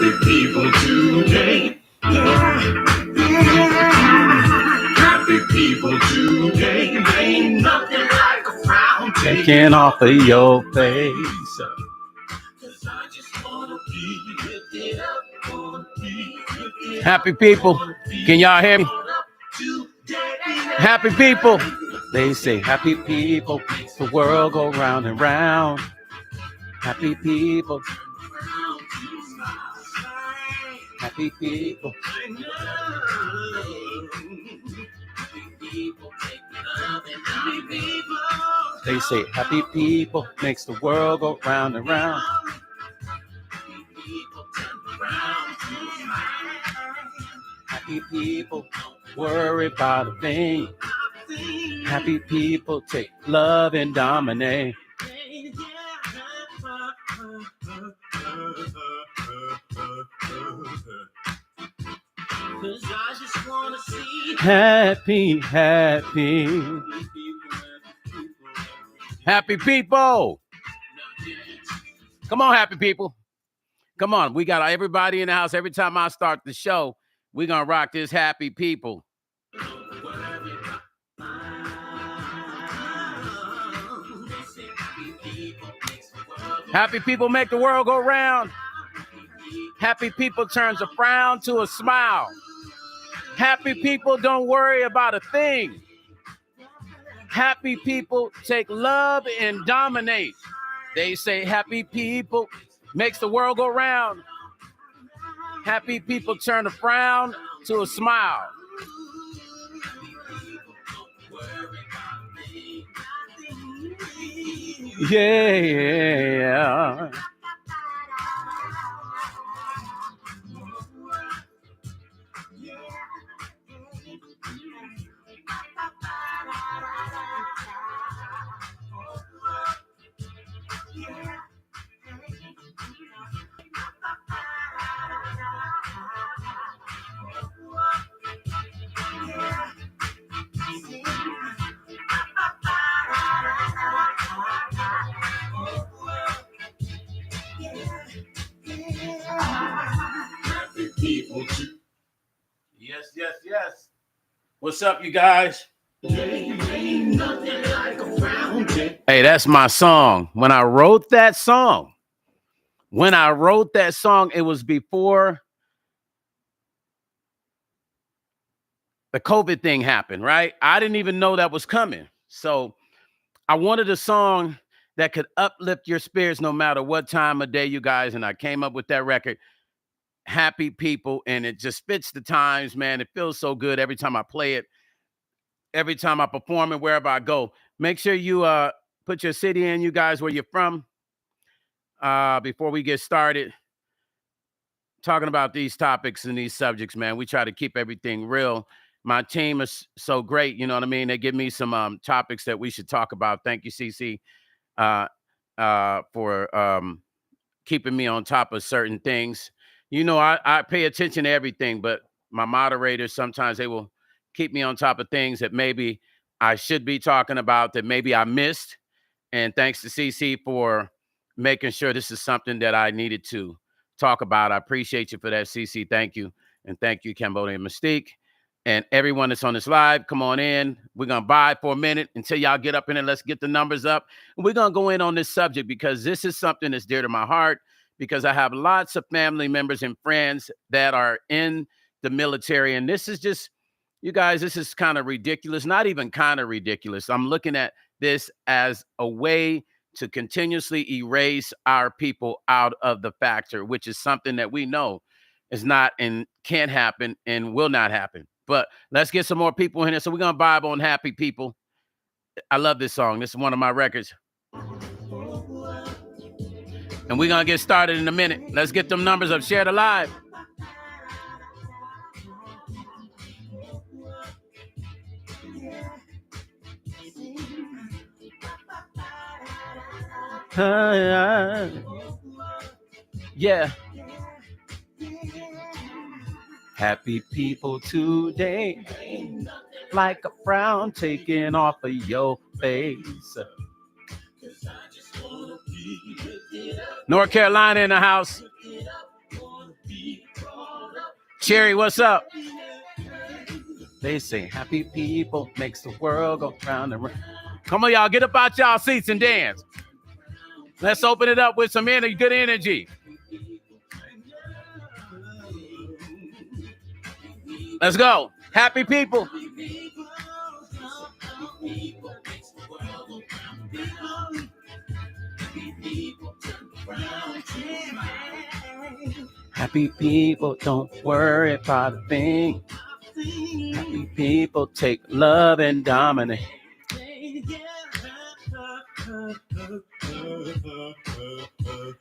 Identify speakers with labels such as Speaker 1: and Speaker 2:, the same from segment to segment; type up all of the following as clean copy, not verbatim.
Speaker 1: Happy people today. Happy people today. Ain't nothing like a frown taken off of your face. Happy people. Can y'all hear me? Happy people. They say happy people. The world go round and round. Happy people. Happy people. They say happy people makes the world go round and round. Happy people worry about a thing. Happy people take love and dominate. I just wanna see happy people. Come on, happy people. Come on, we got everybody in the house. Every time I start the show, we're gonna rock this happy people. Happy people make the world go round. Happy people turns a frown to a smile. Happy people don't worry about a thing. Happy people take love and dominate. They say happy people makes the world go round. Happy people turn a frown to a smile. Yeah. Yes. What's up, you guys? Hey, that's my song. When I wrote that song, it was before the COVID thing happened, right? I didn't even know that was coming. So I wanted a song that could uplift your spirits no matter what time of day, you guys. And I came up with that record, Happy People, and it just fits the times, man. It feels so good every time I play it, every time I perform it, wherever I go. Make sure you put your city in, you guys, where you're from, before we get started talking about these topics and these subjects, man. We try to keep everything real. My team is so great, you know what I mean? They give me some topics that we should talk about. Thank you, CC, for keeping me on top of certain things. You know, I pay attention to everything, but my moderators, sometimes they will keep me on top of things that maybe I should be talking about, that maybe I missed. And thanks to CC for making sure this is something that I needed to talk about. I appreciate you for that, CC. Thank you. And thank you, Cambodian Mystique. And everyone that's on this live, come on in. We're going to vibe for a minute until y'all get up in it. Let's get the numbers up. And we're going to go in on this subject because this is something that's dear to my heart, because I have lots of family members and friends that are in the military. And this is just, you guys, this is kind of ridiculous. Not even kind of ridiculous. I'm looking at this as a way to continuously erase our people out of the factor, which is something that we know is not and can't happen and will not happen. But let's get some more people in here. So we're going to vibe on Happy People. I love this song. This is one of my records. And we're going to get started in a minute. Let's get them numbers up. Share the live. Yeah. Happy people today, like a frown taken off of your face. North Carolina in the house. Cherry, what's up? They say happy people makes the world go round and round. Come on, y'all, get up out y'all seats and dance. Let's open it up with some good energy. Let's go. Happy people. Happy people don't worry about a thing. Happy people take love and dominate.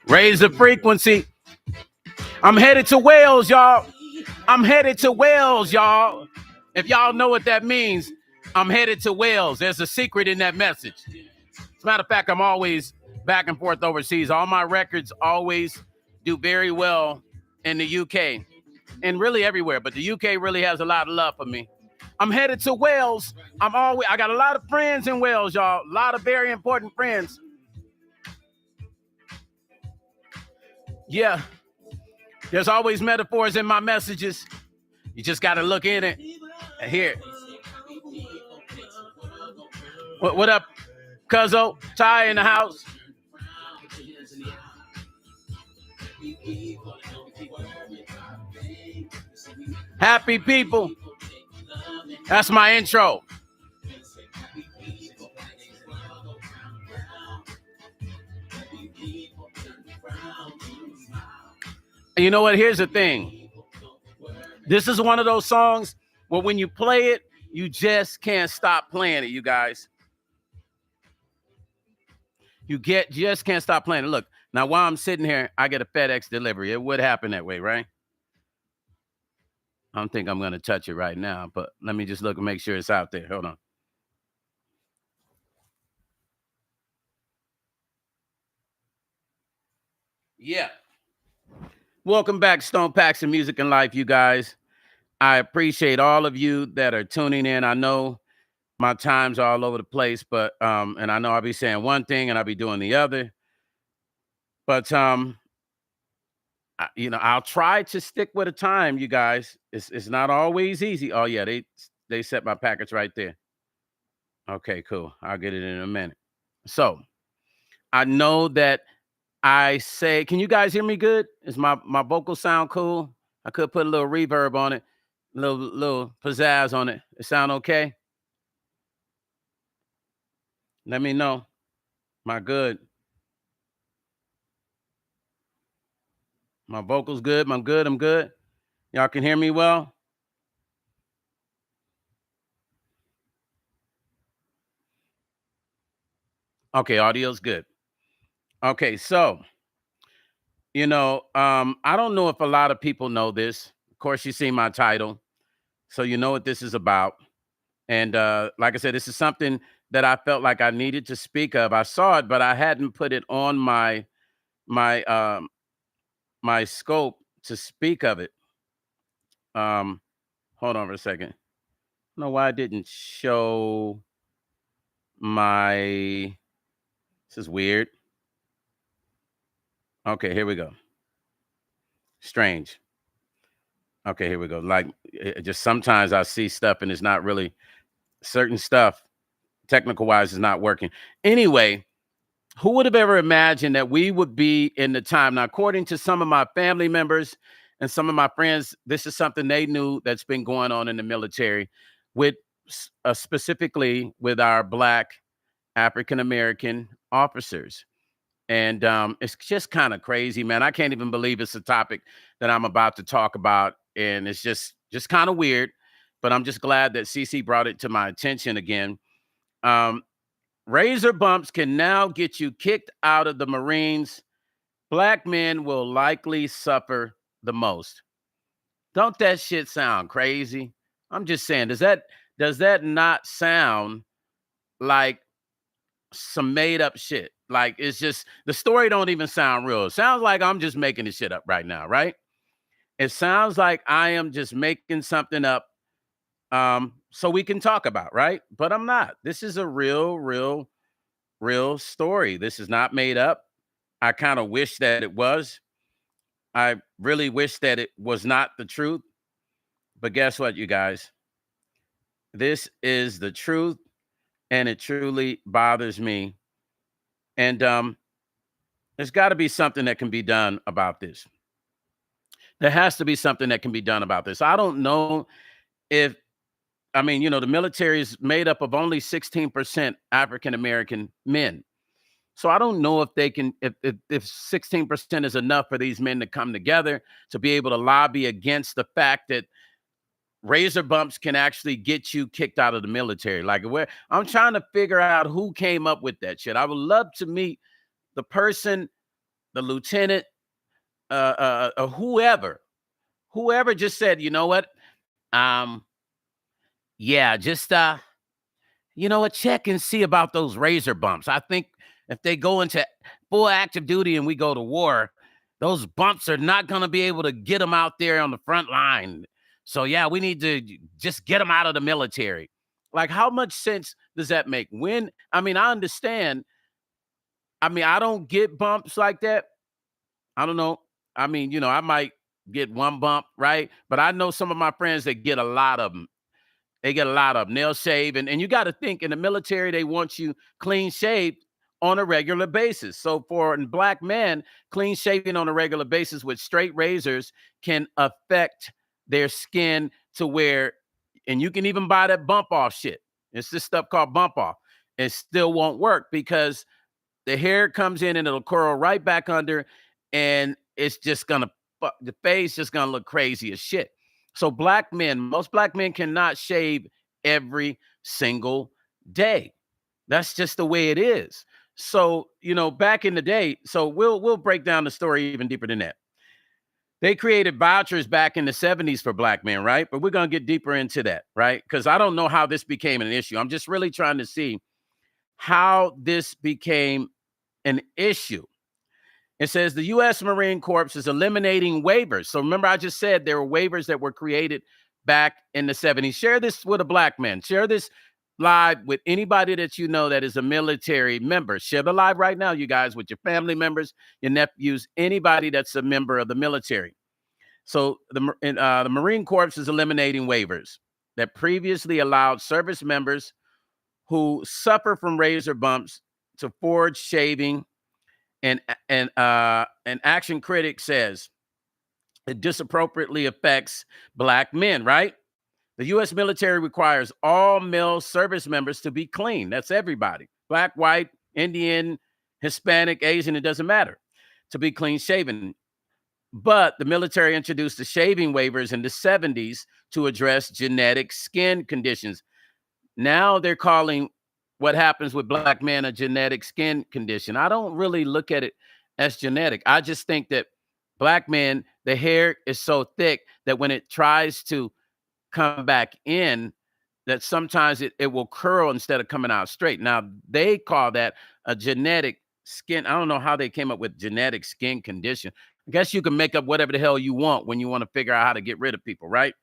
Speaker 1: Raise the frequency. I'm headed to Wales, y'all. I'm headed to Wales, y'all. If y'all know what that means, I'm headed to Wales. There's a secret in that message. As a matter of fact, I'm always back and forth overseas. All my records always do very well in the UK and really everywhere, but the UK really has a lot of love for me. I'm headed to Wales. I got a lot of friends in Wales, y'all. A lot of very important friends. Yeah. There's always metaphors in my messages. You just got to look in it and hear it. What up, Cuzzo? Ty in the house. Happy people. That's my intro. You know what? Here's the thing. This is one of those songs where when you play it, you just can't stop playing it, you guys. Just can't stop playing it. Look, now while I'm sitting here, I get a FedEx delivery. It would happen that way, right? I don't think I'm going to touch it right now, but let me just look and make sure it's out there. Hold on. Yeah. Welcome back, Stone Paxton Music and Life, you guys. I appreciate all of you that are tuning in. I know my times are all over the place, but and I know I'll be saying one thing and I'll be doing the other. But I'll try to stick with a time, you guys. It's not always easy. Oh yeah, they set my package right there. Okay, cool. I'll get it in a minute. So I know that can you guys hear me good? Is my vocal sound cool? I could put a little reverb on it, little pizzazz on it. It sound okay? Let me know. My good. My vocals good. I'm good. Y'all can hear me well? Okay, audio's good. Okay, so I don't know if a lot of people know this. Of course, you see my title, so you know what this is about. And like I said, this is something that I felt like I needed to speak of. I saw it, but I hadn't put it on my my scope to speak of it. Hold on for a second. I don't know why I didn't show my. This is weird. Okay, here we go. Strange. Okay, here we go. Like, just sometimes I see stuff and it's not really certain stuff, technical wise, is not working. Anyway, who would have ever imagined that we would be in the time? Now, according to some of my family members and some of my friends, this is something they knew that's been going on in the military with specifically with our Black African-American officers. And it's just kind of crazy, man. I can't even believe it's a topic that I'm about to talk about. And it's just kind of weird, but I'm just glad that CC brought it to my attention again. Razor bumps can now get you kicked out of the Marines. Black men will likely suffer the most. Don't that shit sound crazy? I'm just saying, does that not sound like some made up shit? Like, it's just, the story don't even sound real. It sounds like I'm just making this shit up right now, right? It sounds like I am just making something up so we can talk about, right? But I'm not. This is a real story. This is not made up. I kind of wish that it was. I really wish that it was not the truth. But guess what, you guys? This is the truth, and it truly bothers me. And there's got to be something that can be done about this. There has to be something that can be done about this. I don't know if, I mean, the military is made up of only 16% African American men. So I don't know if they can, if 16% is enough for these men to come together to be able to lobby against the fact that razor bumps can actually get you kicked out of the military. Like, where I'm trying to figure out who came up with that shit. I would love to meet the person, the lieutenant, whoever just said, you know what, um, yeah, just you know what, check and see about those razor bumps. I think if they go into full active duty and we go to war, those bumps are not going to be able to get them out there on the front line. So yeah, we need to just get them out of the military. Like, how much sense does that make? When, I mean, I understand. I mean, I don't get bumps like that. I don't know. I mean, I might get one bump, right? But I know some of my friends that get a lot of them. They get a lot of them. They'll shave. And you got to think, in the military, they want you clean shaved on a regular basis. So for a black man, clean shaving on a regular basis with straight razors can affect their skin to where, and you can even buy that bump off shit. It's this stuff called bump off. It still won't work because the hair comes in and it'll curl right back under, and it's just gonna, the face just gonna look crazy as shit. So most black men cannot shave every single day. That's just the way it is. So, back in the day, so we'll break down the story even deeper than that. They created vouchers back in the 70s for black men, right? But we're gonna get deeper into that, right? Because I don't know how this became an issue. I'm just really trying to see how this became an issue. It says the U.S. Marine Corps is eliminating waivers. So remember, I just said there were waivers that were created back in the 70s. Share this with a black man. Share this live with anybody that you know that is a military member. Share the live right now, you guys, with your family members, your nephews, anybody that's a member of the military. So the Marine Corps is eliminating waivers that previously allowed service members who suffer from razor bumps to forge shaving. And Action Critic says it disappropriately affects black men, right? The U.S. military requires all male service members to be clean. That's everybody. Black, white, Indian, Hispanic, Asian, it doesn't matter. To be clean shaven. But the military introduced the shaving waivers in the 70s to address genetic skin conditions. Now they're calling what happens with black men a genetic skin condition. I don't really look at it as genetic. I just think that black men, the hair is so thick that when it tries to come back in, that sometimes it will curl instead of coming out straight. Now, they call that a genetic skin. I don't know how they came up with genetic skin condition. I guess you can make up whatever the hell you want when you want to figure out how to get rid of people, right?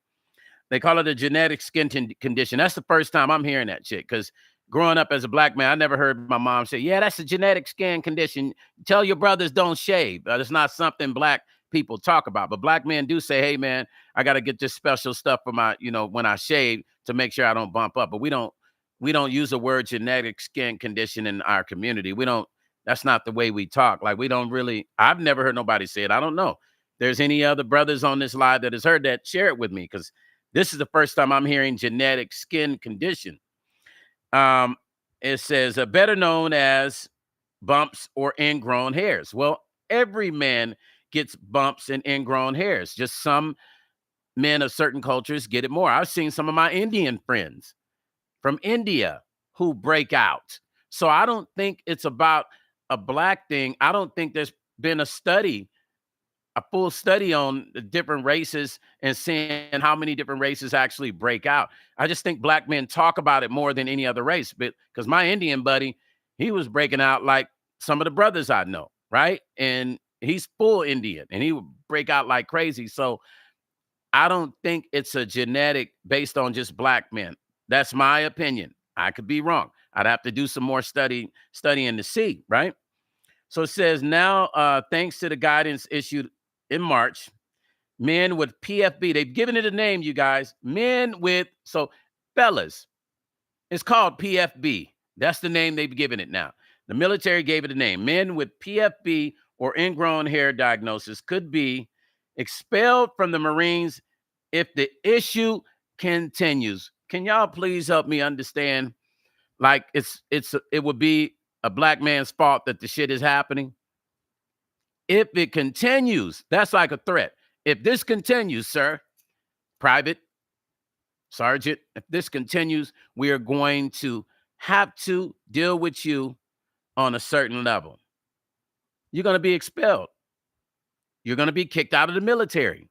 Speaker 1: They call it a genetic skin condition. That's the first time I'm hearing that shit. Because growing up as a black man, I never heard my mom say, yeah, that's a genetic skin condition. Tell your brothers don't shave. It's not something black people talk about. But black men do say, hey, man, I got to get this special stuff for my, when I shave to make sure I don't bump up. But we don't use the word genetic skin condition in our community. That's not the way we talk. Like, we don't really, I've never heard nobody say it. I don't know. If there's any other brothers on this live that has heard that, share it with me, because this is the first time I'm hearing genetic skin condition. It says better known as bumps or ingrown hairs. Well, every man gets bumps and ingrown hairs. Just some men of certain cultures get it more. I've seen some of my Indian friends from India who break out. So I don't think it's about a black thing. I don't think there's been a full study on the different races and seeing how many different races actually break out. I just think black men talk about it more than any other race. But because my Indian buddy, he was breaking out like some of the brothers I know, right? And he's full Indian and he would break out like crazy. So I don't think it's a genetic based on just black men. That's my opinion. I could be wrong. I'd have to do some more studying to see, right? So it says now, thanks to the guidance issued in March, Men with PFB. They've given it a name, you guys. Men with, so fellas, it's called PFB. That's the name they've given it now. The military gave it a name. Men with PFB or ingrown hair diagnosis could be expelled from the Marines if the issue continues. Can y'all please help me understand? Like it would be a black man's fault that the shit is happening. If it continues, that's like a threat. If this continues, sir, private, sergeant, if this continues, we are going to have to deal with you on a certain level. You're going to be expelled. You're going to be kicked out of the military.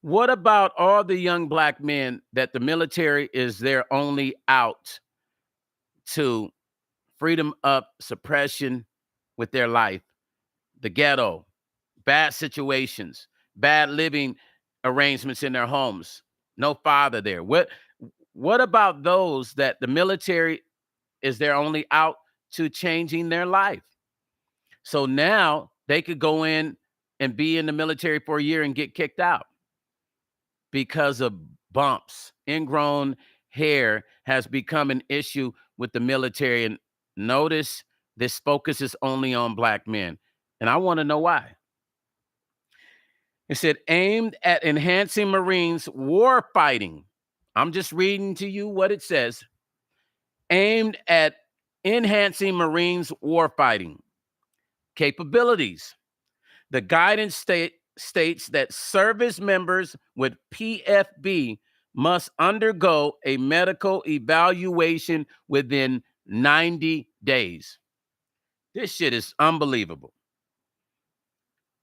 Speaker 1: What about all the young black men that the military is their only out to freedom of suppression with their life, the ghetto, bad situations, bad living arrangements in their homes, no father there? What about those that the military is their only out to changing their life? So now they could go in and be in the military for a year and get kicked out because of bumps. Ingrown hair has become an issue with the military. And notice this focus is only on black men. And I want to know why. It said aimed at enhancing Marines war fighting. I'm just reading to you what it says. Aimed at enhancing Marines war fighting capabilities. The guidance states that service members with PFB must undergo a medical evaluation within 90 days. This shit is unbelievable.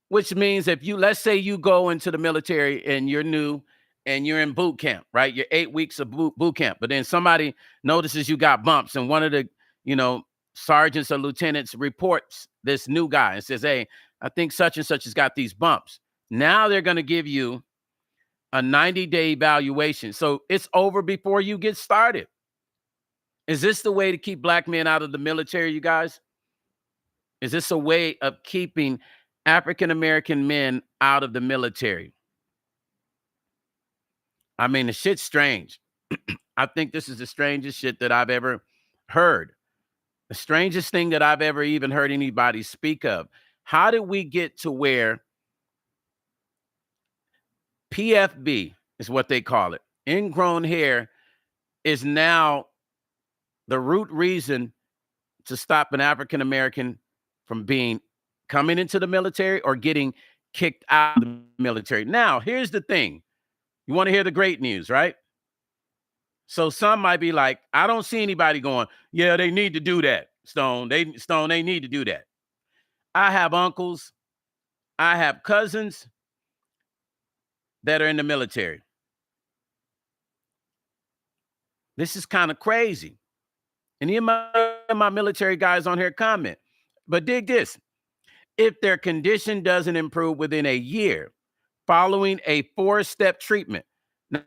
Speaker 1: Which means if you, let's say you go into the military and you're new and you're in boot camp, right? You're 8 weeks of boot camp, but then somebody notices you got bumps and one of the, sergeants or lieutenants reports this new guy and says, hey, I think such and such has got these bumps. Now they're going to give you a 90-day evaluation. So it's over before you get started. Is this the way to keep black men out of the military, you guys? Is this a way of keeping African-American men out of the military? I mean, the shit's strange. I think this is the strangest shit that I've ever heard. The strangest thing that I've ever even heard anybody speak of. How did we get to where PFB is what they call it, ingrown hair, is now the root reason to stop an African-American from coming into the military or getting kicked out of the military? Now, here's the thing. You want to hear the great news, right? So some might be like, I don't see anybody going, yeah, they need to do that, Stone. They need to do that. I have uncles, I have cousins that are in the military. This is kind of crazy. And any of my military guys on here comment. But dig this. If their condition doesn't improve within a year following a 4-step treatment.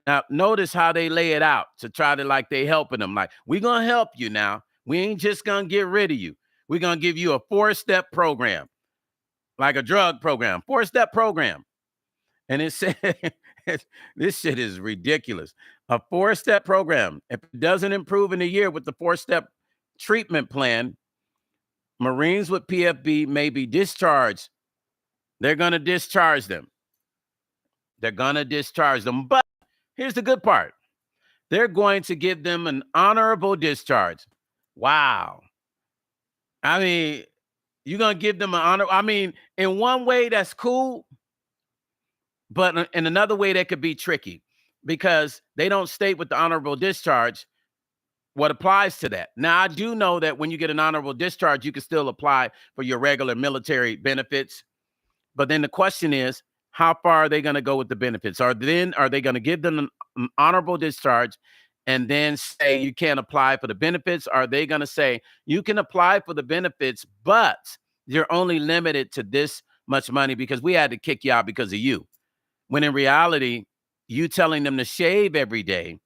Speaker 1: Now, notice how they lay it out to try to like they helping them. Like, we're going to help you now. We ain't just going to get rid of you. We're going to give you a 4-step program, like a drug program, 4-step program. And it said, this shit is ridiculous. A 4-step program. If it doesn't improve in a year with the 4-step treatment plan, Marines with PFB may be discharged. They're going to discharge them. They're going to discharge them. But here's the good part. They're going to give them an honorable discharge. Wow. I mean, you're going to give them an honor. I mean, in one way, that's cool. But in another way, that could be tricky because they don't state with the honorable discharge what applies to that. Now, I do know that when you get an honorable discharge, you can still apply for your regular military benefits. But then the question is, how far are they going to go with the benefits? Are they going to give them an honorable discharge and then say you can't apply for the benefits? Are they going to say you can apply for the benefits, but you're only limited to this much money because we had to kick you out because of you? When in reality, you telling them to shave every day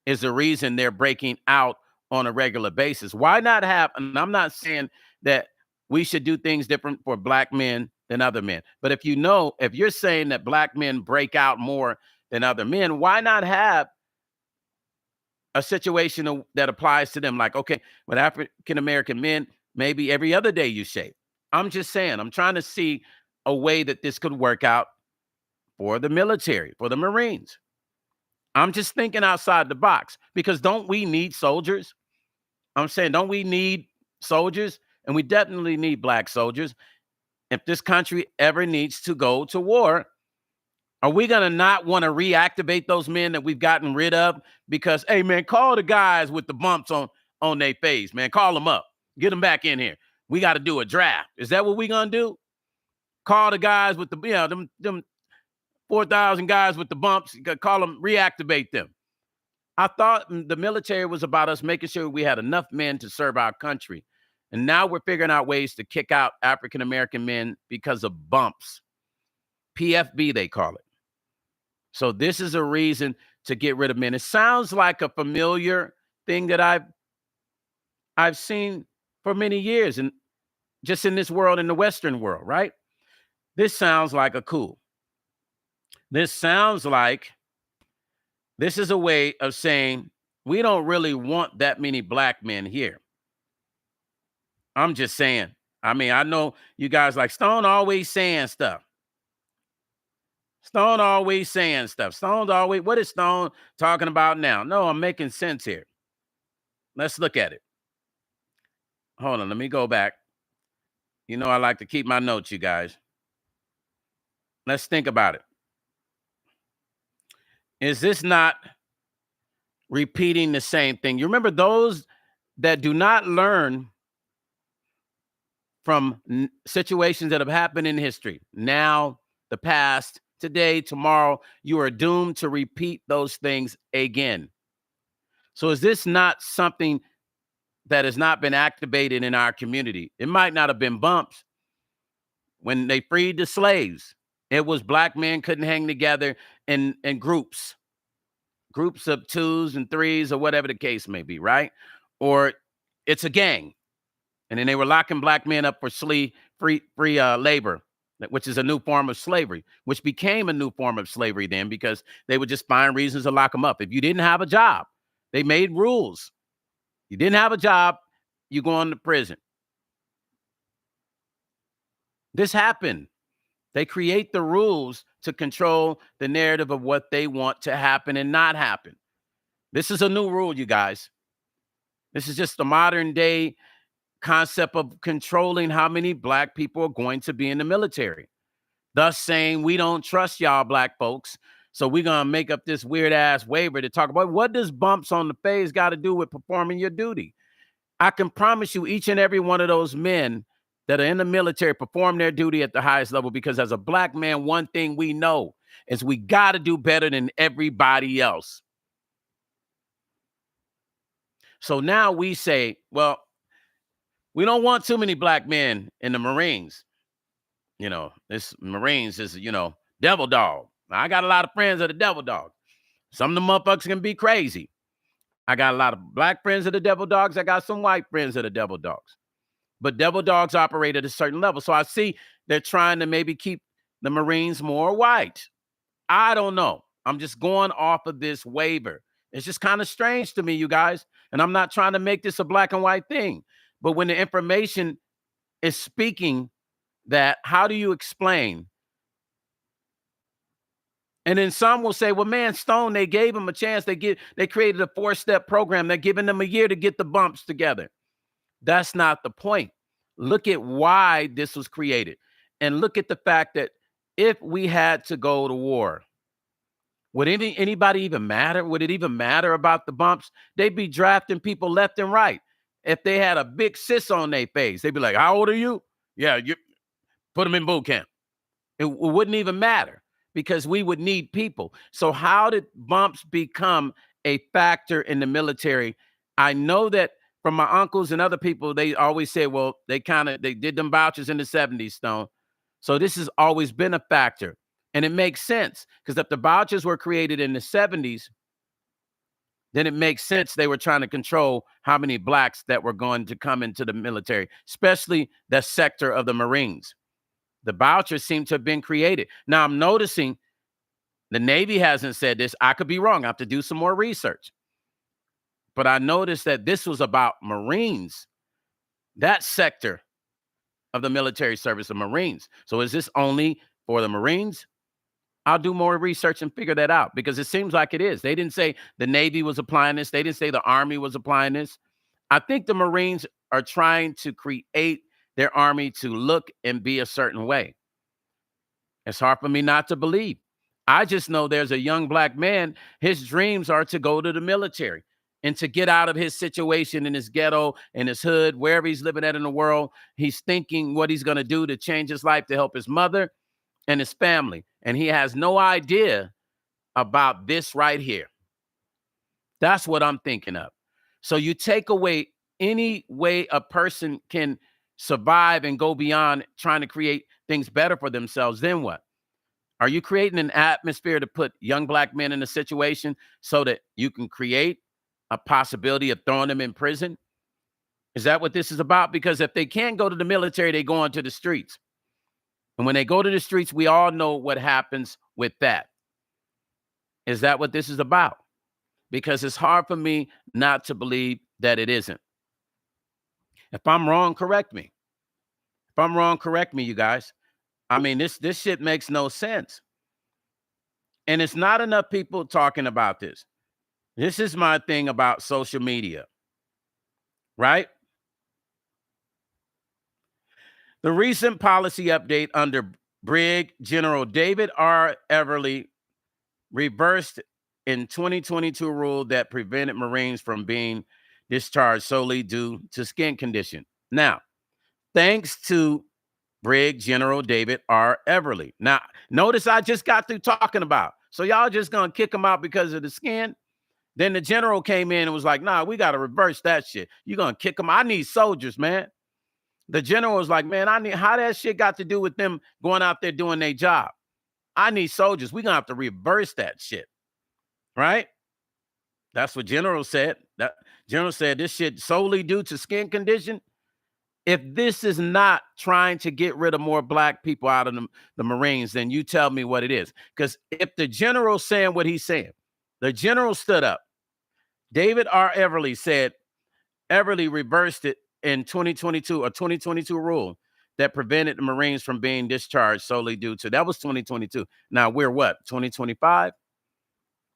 Speaker 1: is the reason they're breaking out on a regular basis. Why not have, and I'm not saying that we should do things different for black men than other men. But if you're saying that black men break out more than other men, why not have a situation that applies to them? Like, okay, with African American men, maybe every other day you shave. I'm just saying, I'm trying to see a way that this could work out for the military, for the Marines. I'm just thinking outside the box, because don't we need soldiers? I'm saying, don't we need soldiers? And we definitely need black soldiers. If this country ever needs to go to war, are we going to not want to reactivate those men that we've gotten rid of? Because, hey, man, call the guys with the bumps on their face, man. Call them up. Get them back in here. We got to do a draft. Is that what we're going to do? Call the guys with the, them 4,000 guys with the bumps. Call them, reactivate them. I thought the military was about us making sure we had enough men to serve our country. And now we're figuring out ways to kick out African-American men because of bumps. PFB, they call it. So this is a reason to get rid of men. It sounds like a familiar thing that I've seen for many years, and just in this world, in the Western world, right? This sounds like a coup. This sounds like this is a way of saying we don't really want that many black men here. I'm just saying. I mean, I know you guys like Stone always saying stuff. Stone always saying stuff. Stone's always, what is Stone talking about now? No, I'm making sense here. Let's look at it. Hold on, let me go back. You know I like to keep my notes, you guys. Let's think about it. Is this not repeating the same thing? You remember those that do not learn from situations that have happened in history, now, the past, today, tomorrow, you are doomed to repeat those things again. So is this not something that has not been activated in our community? It might not have been bumps. When they freed the slaves, it was black men couldn't hang together in groups of twos and threes or whatever the case may be, right? Or it's a gang. And then they were locking black men up for free labor, which is a new form of slavery, which became a new form of slavery then, because they would just find reasons to lock them up. If you didn't have a job, they made rules. You didn't have a job, you go into prison. This happened. They create the rules to control the narrative of what they want to happen and not happen. This is a new rule, you guys. This is just the modern day concept of controlling how many black people are going to be in the military. Thus saying, we don't trust y'all black folks, so we're going to make up this weird ass waiver to talk about what does bumps on the face got to do with performing your duty. I can promise you each and every one of those men that are in the military perform their duty at the highest level, because as a black man, one thing we know is we got to do better than everybody else. So now we say, well, we don't want too many black men in the Marines. You know, this Marines is, devil dog. I got a lot of friends that are devil dogs. Some of the motherfuckers can be crazy. I got a lot of black friends that are devil dogs. I got some white friends that are devil dogs. But devil dogs operate at a certain level. So I see they're trying to maybe keep the Marines more white. I don't know. I'm just going off of this waiver. It's just kind of strange to me, you guys. And I'm not trying to make this a black and white thing. But when the information is speaking that, how do you explain? And then some will say, well, man, Stone, they gave him a chance. They created a 4-step program. They're giving them a year to get the bumps together. That's not the point. Look at why this was created. And look at the fact that if we had to go to war, would anybody even matter? Would it even matter about the bumps? They'd be drafting people left and right. If they had a big cyst on their face, they'd be like, how old are you? Yeah, you put them in boot camp. It wouldn't even matter, because we would need people. So how did bumps become a factor in the military? I know that from my uncles and other people, they always say, well, they did them vouchers in the 70s, Stone. So this has always been a factor. And it makes sense, because if the vouchers were created in the 70s, then it makes sense they were trying to control how many blacks that were going to come into the military, especially that sector of the Marines. The vouchers seem to have been created. Now I'm noticing the Navy hasn't said this. I could be wrong. I have to do some more research. But I noticed that this was about Marines, that sector of the military service of Marines. So is this only for the Marines? I'll do more research and figure that out, because it seems like it is. They didn't say the Navy was applying this. They didn't say the Army was applying this. I think the Marines are trying to create their Army to look and be a certain way. It's hard for me not to believe. I just know there's a young black man, his dreams are to go to the military and to get out of his situation in his ghetto, in his hood, wherever he's living at in the world. He's thinking what he's going to do to change his life, to help his mother and his family. And he has no idea about this right here. That's what I'm thinking of. So you take away any way a person can survive and go beyond trying to create things better for themselves, then what? Are you creating an atmosphere to put young black men in a situation so that you can create a possibility of throwing them in prison? Is that what this is about? Because if they can't go to the military, they go onto the streets. And when they go to the streets, we all know what happens with that. Is that what this is about? Because it's hard for me not to believe that it isn't. If I'm wrong, correct me. If I'm wrong, correct me, you guys. I mean, this shit makes no sense. And it's not enough people talking about this. This is my thing about social media, right? The recent policy update under Brig General David R. Everly reversed in 2022 rule that prevented Marines from being discharged solely due to skin condition. Now, thanks to Brig General David R. Everly. Now, notice I just got through talking about. So y'all just gonna kick him out because of the skin? Then the general came in and was like, nah, we got to reverse that shit. You're going to kick them. I need soldiers, man. The general was like, man, how that shit got to do with them going out there doing their job? I need soldiers. We're going to have to reverse that shit. Right? That's what General said. That General said this shit solely due to skin condition. If this is not trying to get rid of more black people out of the Marines, then you tell me what it is. Because if the general's saying what he's saying, the general stood up. David R. Everly said Everly reversed it in 2022, a 2022 rule that prevented the Marines from being discharged solely due to, that was 2022. Now we're what, 2025?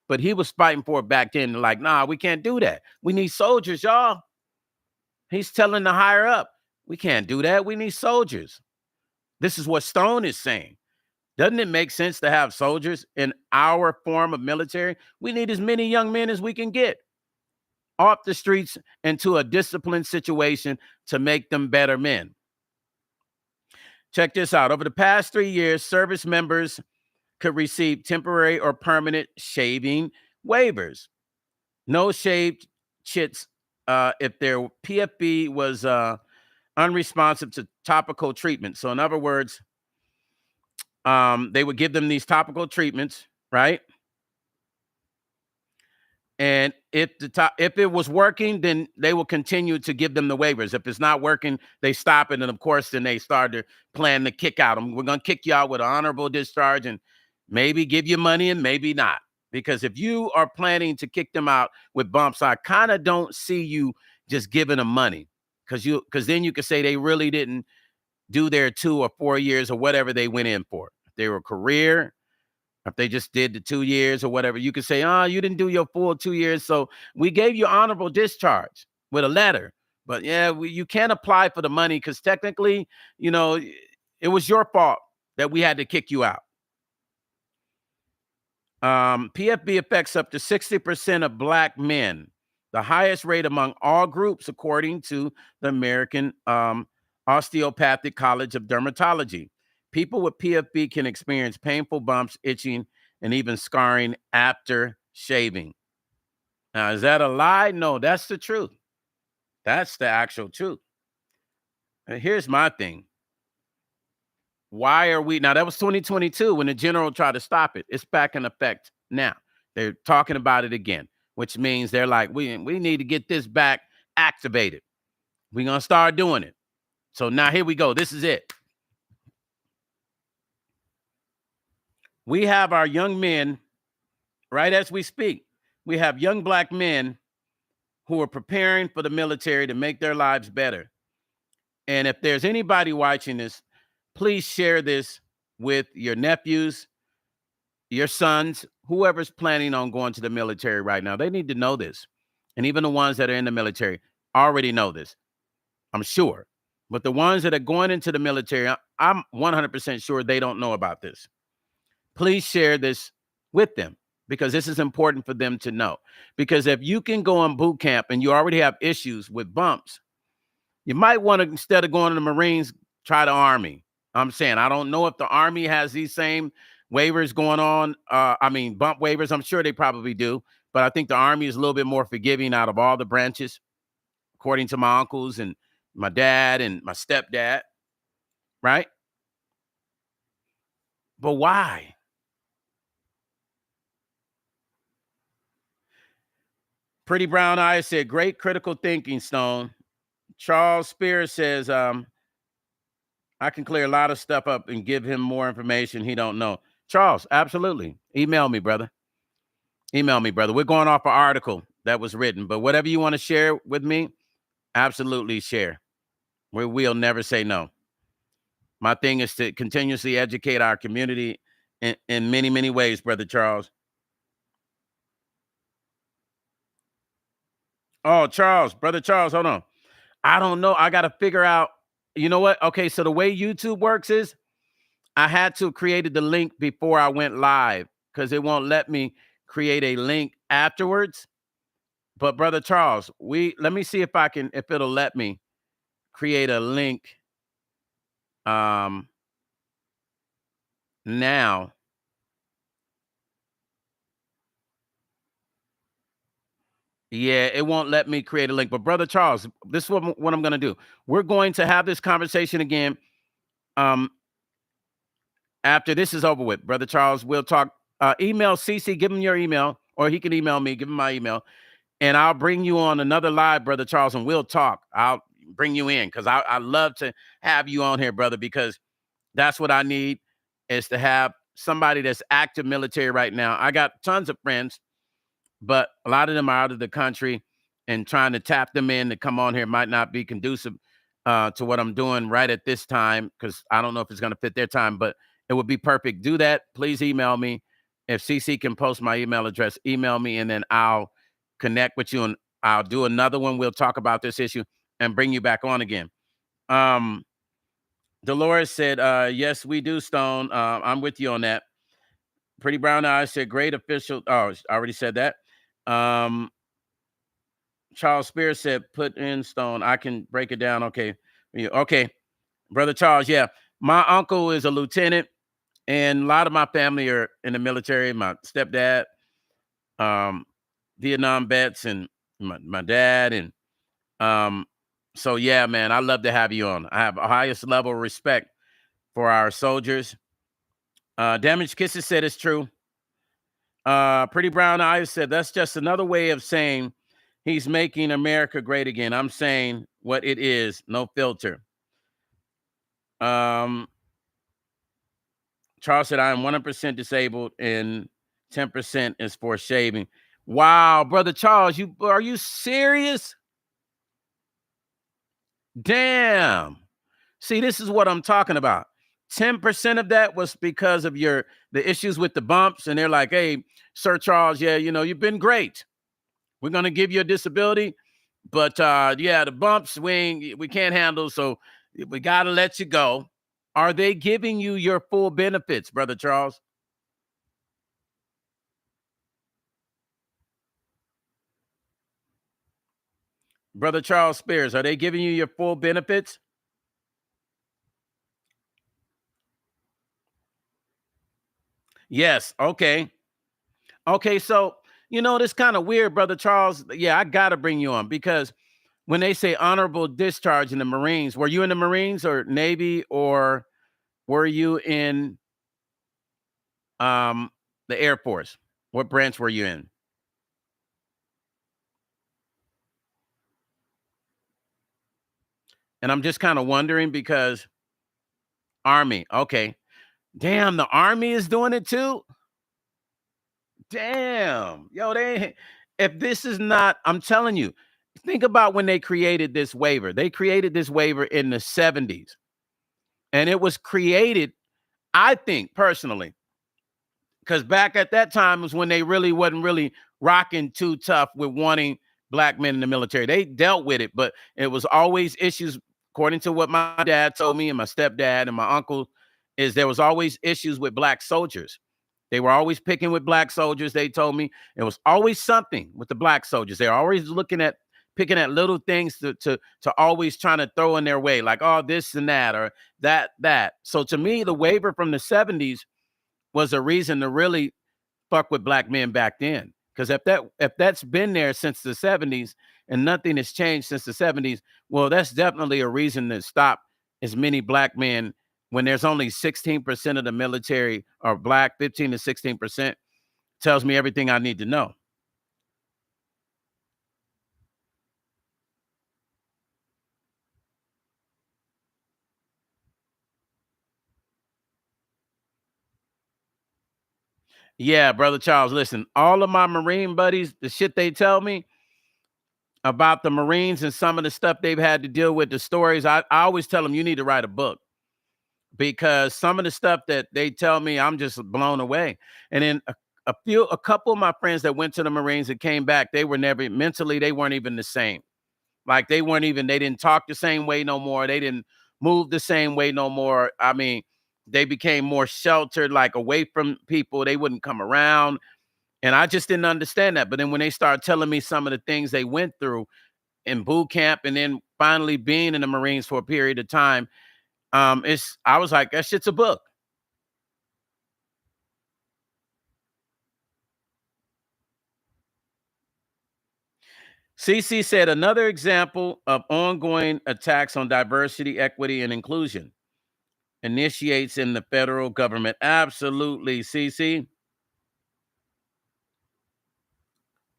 Speaker 1: But he was fighting for it back then. Like, nah, we can't do that. We need soldiers, y'all. He's telling the higher up, we can't do that. We need soldiers. This is what Stone is saying. Doesn't it make sense to have soldiers in our form of military? We need as many young men as we can get off the streets into a disciplined situation to make them better men. Check this out. Over the past 3 years, service members could receive temporary or permanent shaving waivers. No shaved chits if their PFB was unresponsive to topical treatment. So in other words, they would give them these topical treatments, right? And if it was working, then they will continue to give them the waivers. If it's not working, they stop it. And of course, then they start to plan to kick out them. We're going to kick you out with an honorable discharge and maybe give you money and maybe not. Because if you are planning to kick them out with bumps, I kind of don't see you just giving them money. Because then you could say they really didn't do their 2 or 4 years or whatever they went in for. If they were a career, if they just did the 2 years or whatever, you could say, oh, you didn't do your full 2 years. So we gave you honorable discharge with a letter. But yeah, you can't apply for the money because technically, you know, it was your fault that we had to kick you out. PFB affects up to 60% of black men, the highest rate among all groups, according to the American Osteopathic College of Dermatology. People with PFB can experience painful bumps, itching, and even scarring after shaving. Now, is that a lie? No, that's the truth. That's the actual truth. And here's my thing. Why are we, now that was 2022 when the general tried to stop it. It's back in effect now. They're talking about it again, which means they're like, we need to get this back activated. We're going to start doing it. So now here we go. This is it. We have our young men, right as we speak, we have young black men who are preparing for the military to make their lives better. And if there's anybody watching this, please share this with your nephews, your sons, whoever's planning on going to the military right now. They need to know this. And even the ones that are in the military already know this, I'm sure. But the ones that are going into the military, I'm 100% sure they don't know about this. Please share this with them because this is important for them to know. Because if you can go on boot camp and you already have issues with bumps, you might want to, instead of going to the Marines, try the Army. I'm saying, I don't know if the Army has these same waivers going on. Bump waivers. I'm sure they probably do. But I think the Army is a little bit more forgiving out of all the branches, according to my uncles and my dad and my stepdad. Right? But why? Pretty Brown Eyes said, great critical thinking, Stone. Charles Spears says, I can clear a lot of stuff up and give him more information he don't know. Charles, absolutely. Email me, brother. Email me, brother. We're going off an article that was written, but whatever you want to share with me, absolutely share. We'll never say no. My thing is to continuously educate our community in many, many ways, Brother Charles. Oh, Charles, Brother Charles, hold on. I don't know. I got to figure out, you know what? Okay, so the way YouTube works is I had to create the link before I went live because it won't let me create a link afterwards. But Brother Charles, let me see if it'll let me create a link now. Yeah, it won't let me create a link. But Brother Charles, this is what I'm going to do. We're going to have this conversation again after this is over with. Brother Charles, we'll talk. Email CC, give him your email, or he can email me, give him my email, and I'll bring you on another live, Brother Charles, and we'll talk. I'll bring you in because I love to have you on here, brother, because that's what I need is to have somebody that's active military right now. I got tons of friends, but a lot of them are out of the country, and trying to tap them in to come on here might not be conducive to what I'm doing right at this time because I don't know if it's going to fit their time, but it would be perfect. Do that. Please email me. If CC can post my email address, email me, and then I'll connect with you, and I'll do another one. We'll talk about this issue and bring you back on again. Dolores said, yes, we do, Stone. I'm with you on that. Pretty Brown Eyes said, great official. Oh, I already said that. Charles Spears said, put in Stone. I can break it down. Okay. Okay. Brother Charles, yeah. My uncle is a lieutenant, and a lot of my family are in the military. My stepdad, Vietnam vets, and my dad. And so, yeah, man, I love to have you on. I have a highest level of respect for our soldiers. Damaged Kisses said it's true. Pretty Brown Eyes said that's just another way of saying he's making America great again. I'm saying what it is, no filter. Charles said I am 100% disabled and 10% is for shaving. Wow, Brother Charles, are you serious? Damn. See, this is what I'm talking about. 10% of that was because of the issues with the bumps, and they're like, hey, Sir Charles, yeah, you've been great. We're gonna give you a disability, but yeah, the bumps we can't handle, so we gotta let you go. Are they giving you your full benefits, Brother Charles? Brother Charles Spears, are they giving you your full benefits? Yes. Okay. Okay. So, this kind of weird, Brother Charles. Yeah, I got to bring you on because when they say honorable discharge in the Marines, were you in the Marines or Navy, or were you in the Air Force? What branch were you in? And I'm just kind of wondering because Army. Okay. Damn, the army is doing it too? Damn. Yo, they if this is not, I'm telling you, think about when they created this waiver. They created this waiver in the 70s. And it was created, I think personally, because back at that time was when they really wasn't really rocking too tough with wanting black men in the military. They dealt with it, but it was always issues, according to what my dad told me and my stepdad and my uncle, is there was always issues with black soldiers. They were always picking with black soldiers. They told me it was always something with the black soldiers. They're always looking at picking at little things to always trying to throw in their way, like, oh, this and that or that. So to me, the waiver from the 70s was a reason to really fuck with black men back then. Because if that's been there since the 70s and nothing has changed since the 70s, well, that's definitely a reason to stop as many black men when there's only 16% of the military are black, 15 to 16% tells me everything I need to know. Yeah, brother Charles, listen, all of my Marine buddies, the shit they tell me about the Marines and some of the stuff they've had to deal with, the stories, I always tell them you need to write a book because some of the stuff that they tell me, I'm just blown away. And then a couple of my friends that went to the Marines and came back, they were never mentally, they weren't even the same. Like they weren't even, they didn't talk the same way no more. They didn't move the same way no more. I mean, they became more sheltered, like away from people. They wouldn't come around. And I just didn't understand that. But then when they started telling me some of the things they went through in boot camp and then finally being in the Marines for a period of time, I was like, that shit's a book. CC said another example of ongoing attacks on diversity, equity, and inclusion initiates in the federal government. Absolutely, CC.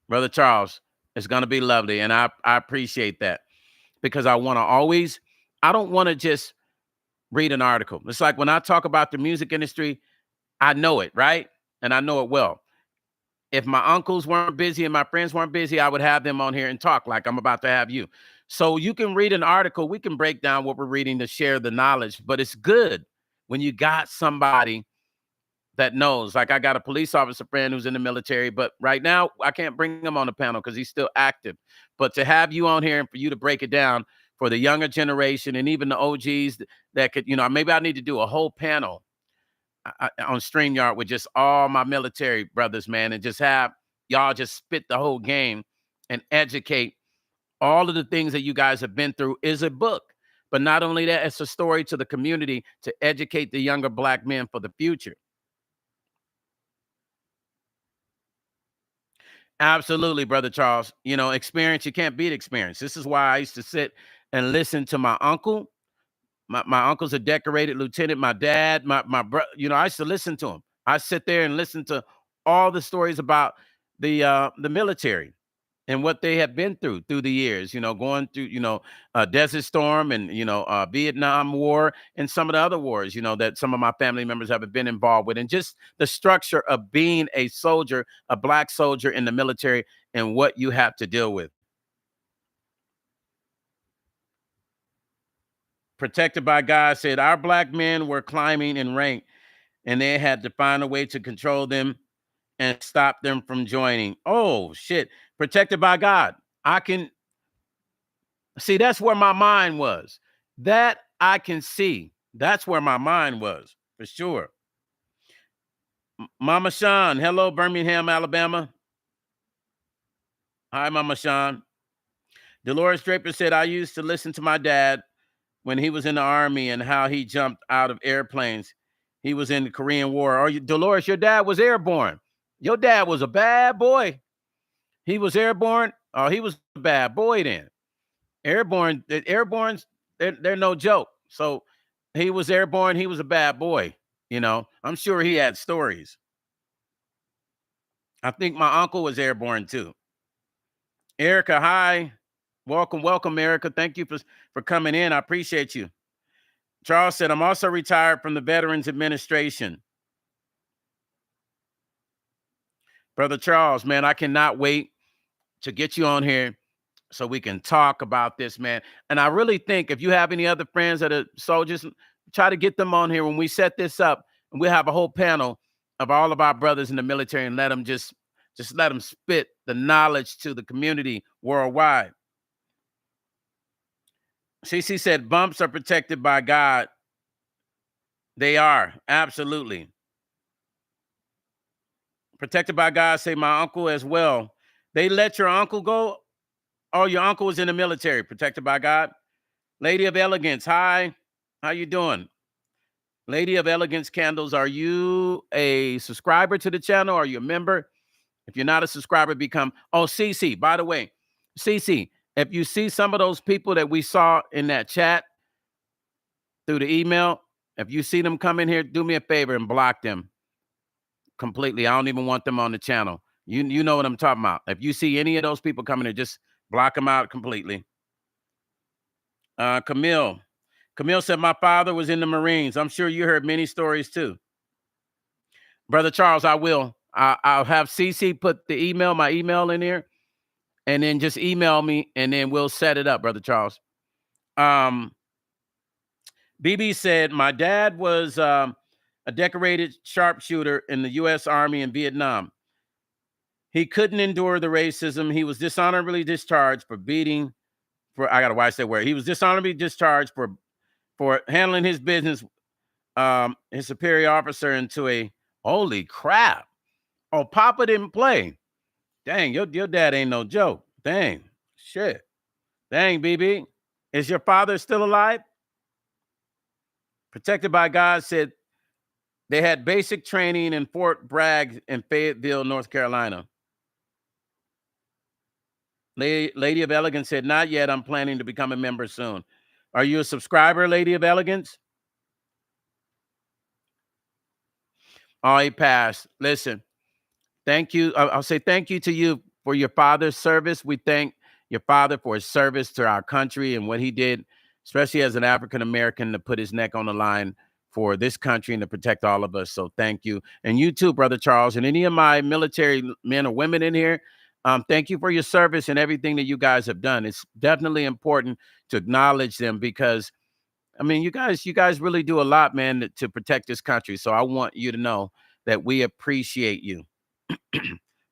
Speaker 1: Brother Charles, it's gonna be lovely. And I appreciate that because I don't want to just read an article. It's like when I talk about the music industry, I know it, right? And I know it well. If my uncles weren't busy and my friends weren't busy, I would have them on here and talk like I'm about to have you. So you can read an article, we can break down what we're reading to share the knowledge, but it's good when you got somebody that knows. Like I got a police officer friend who's in the military, but right now I can't bring him on the panel because he's still active. But to have you on here and for you to break it down for the younger generation and even the OGs that could, maybe I need to do a whole panel on StreamYard with just all my military brothers, man, and just have y'all just spit the whole game and educate all of the things that you guys have been through is a book. But not only that, it's a story to the community to educate the younger black men for the future. Absolutely, brother Charles. Experience, you can't beat experience. This is why I used to sit and listen to my uncle. My uncle's a decorated lieutenant. My dad, my brother, I used to listen to him. I sit there and listen to all the stories about the military and what they have been through the years, going through, Desert Storm and, Vietnam War and some of the other wars, that some of my family members have been involved with. And just the structure of being a soldier, a black soldier in the military and what you have to deal with. Protected by God said, our black men were climbing in rank and they had to find a way to control them and stop them from joining. Oh, shit. Protected by God. I can see, that's where my mind was. That I can see. That's where my mind was for sure. Mama Sean, hello, Birmingham, Alabama. Hi, Mama Sean. Dolores Draper said, I used to listen to my dad when he was in the army and how he jumped out of airplanes. He was in the Korean War. Dolores, your dad was airborne. Your dad was a bad boy. He was airborne. Oh, he was a bad boy then. Airborne, the airborns, they're no joke. So he was airborne. He was a bad boy. I'm sure he had stories. I think my uncle was airborne too. Erica, hi. Welcome, welcome, Erica. Thank you for coming in. I appreciate you. Charles said, I'm also retired from the Veterans Administration. Brother Charles, man, I cannot wait to get you on here so we can talk about this, man. And I really think if you have any other friends that are soldiers, try to get them on here when we set this up, and we'll have a whole panel of all of our brothers in the military and let them just let them spit the knowledge to the community worldwide. CC said, bumps are protected by God. They are, absolutely. Protected by God, say my uncle as well. They let your uncle go? Oh, your uncle was in the military, protected by God. Lady of Elegance, hi. How you doing? Lady of Elegance Candles, are you a subscriber to the channel? Are you a member? If you're not a subscriber, become. Oh, CC, by the way, CC, if you see some of those people that we saw in that chat through the email, if you see them come in here, do me a favor and block them completely. I don't even want them on the channel. You know what I'm talking about. If you see any of those people coming here, just block them out completely. Camille said, my father was in the Marines. I'm sure you heard many stories too. Brother Charles, I will. I'll have CC put the email, my email in here, and then just email me, and then we'll set it up, Brother Charles. BB said, my dad was a decorated sharpshooter in the U.S. Army in Vietnam. He couldn't endure the racism. He was dishonorably discharged for beating, I gotta watch that word. He was dishonorably discharged for handling his business, his superior officer into a, holy crap. Oh, Papa didn't play. Dang, your dad ain't no joke. Dang, shit. Dang, BB. Is your father still alive? Protected by God said they had basic training in Fort Bragg in Fayetteville, North Carolina. Lady of Elegance said, not yet. I'm planning to become a member soon. Are you a subscriber, Lady of Elegance? Oh, he passed. Listen, thank you. I'll say thank you to you for your father's service. We thank your father for his service to our country and what he did, especially as an African-American, to put his neck on the line for this country and to protect all of us. So thank you. And you too, Brother Charles, and any of my military men or women in here, thank you for your service and everything that you guys have done. It's definitely important to acknowledge them because, I mean, you guys really do a lot, man, to protect this country. So I want you to know that we appreciate you.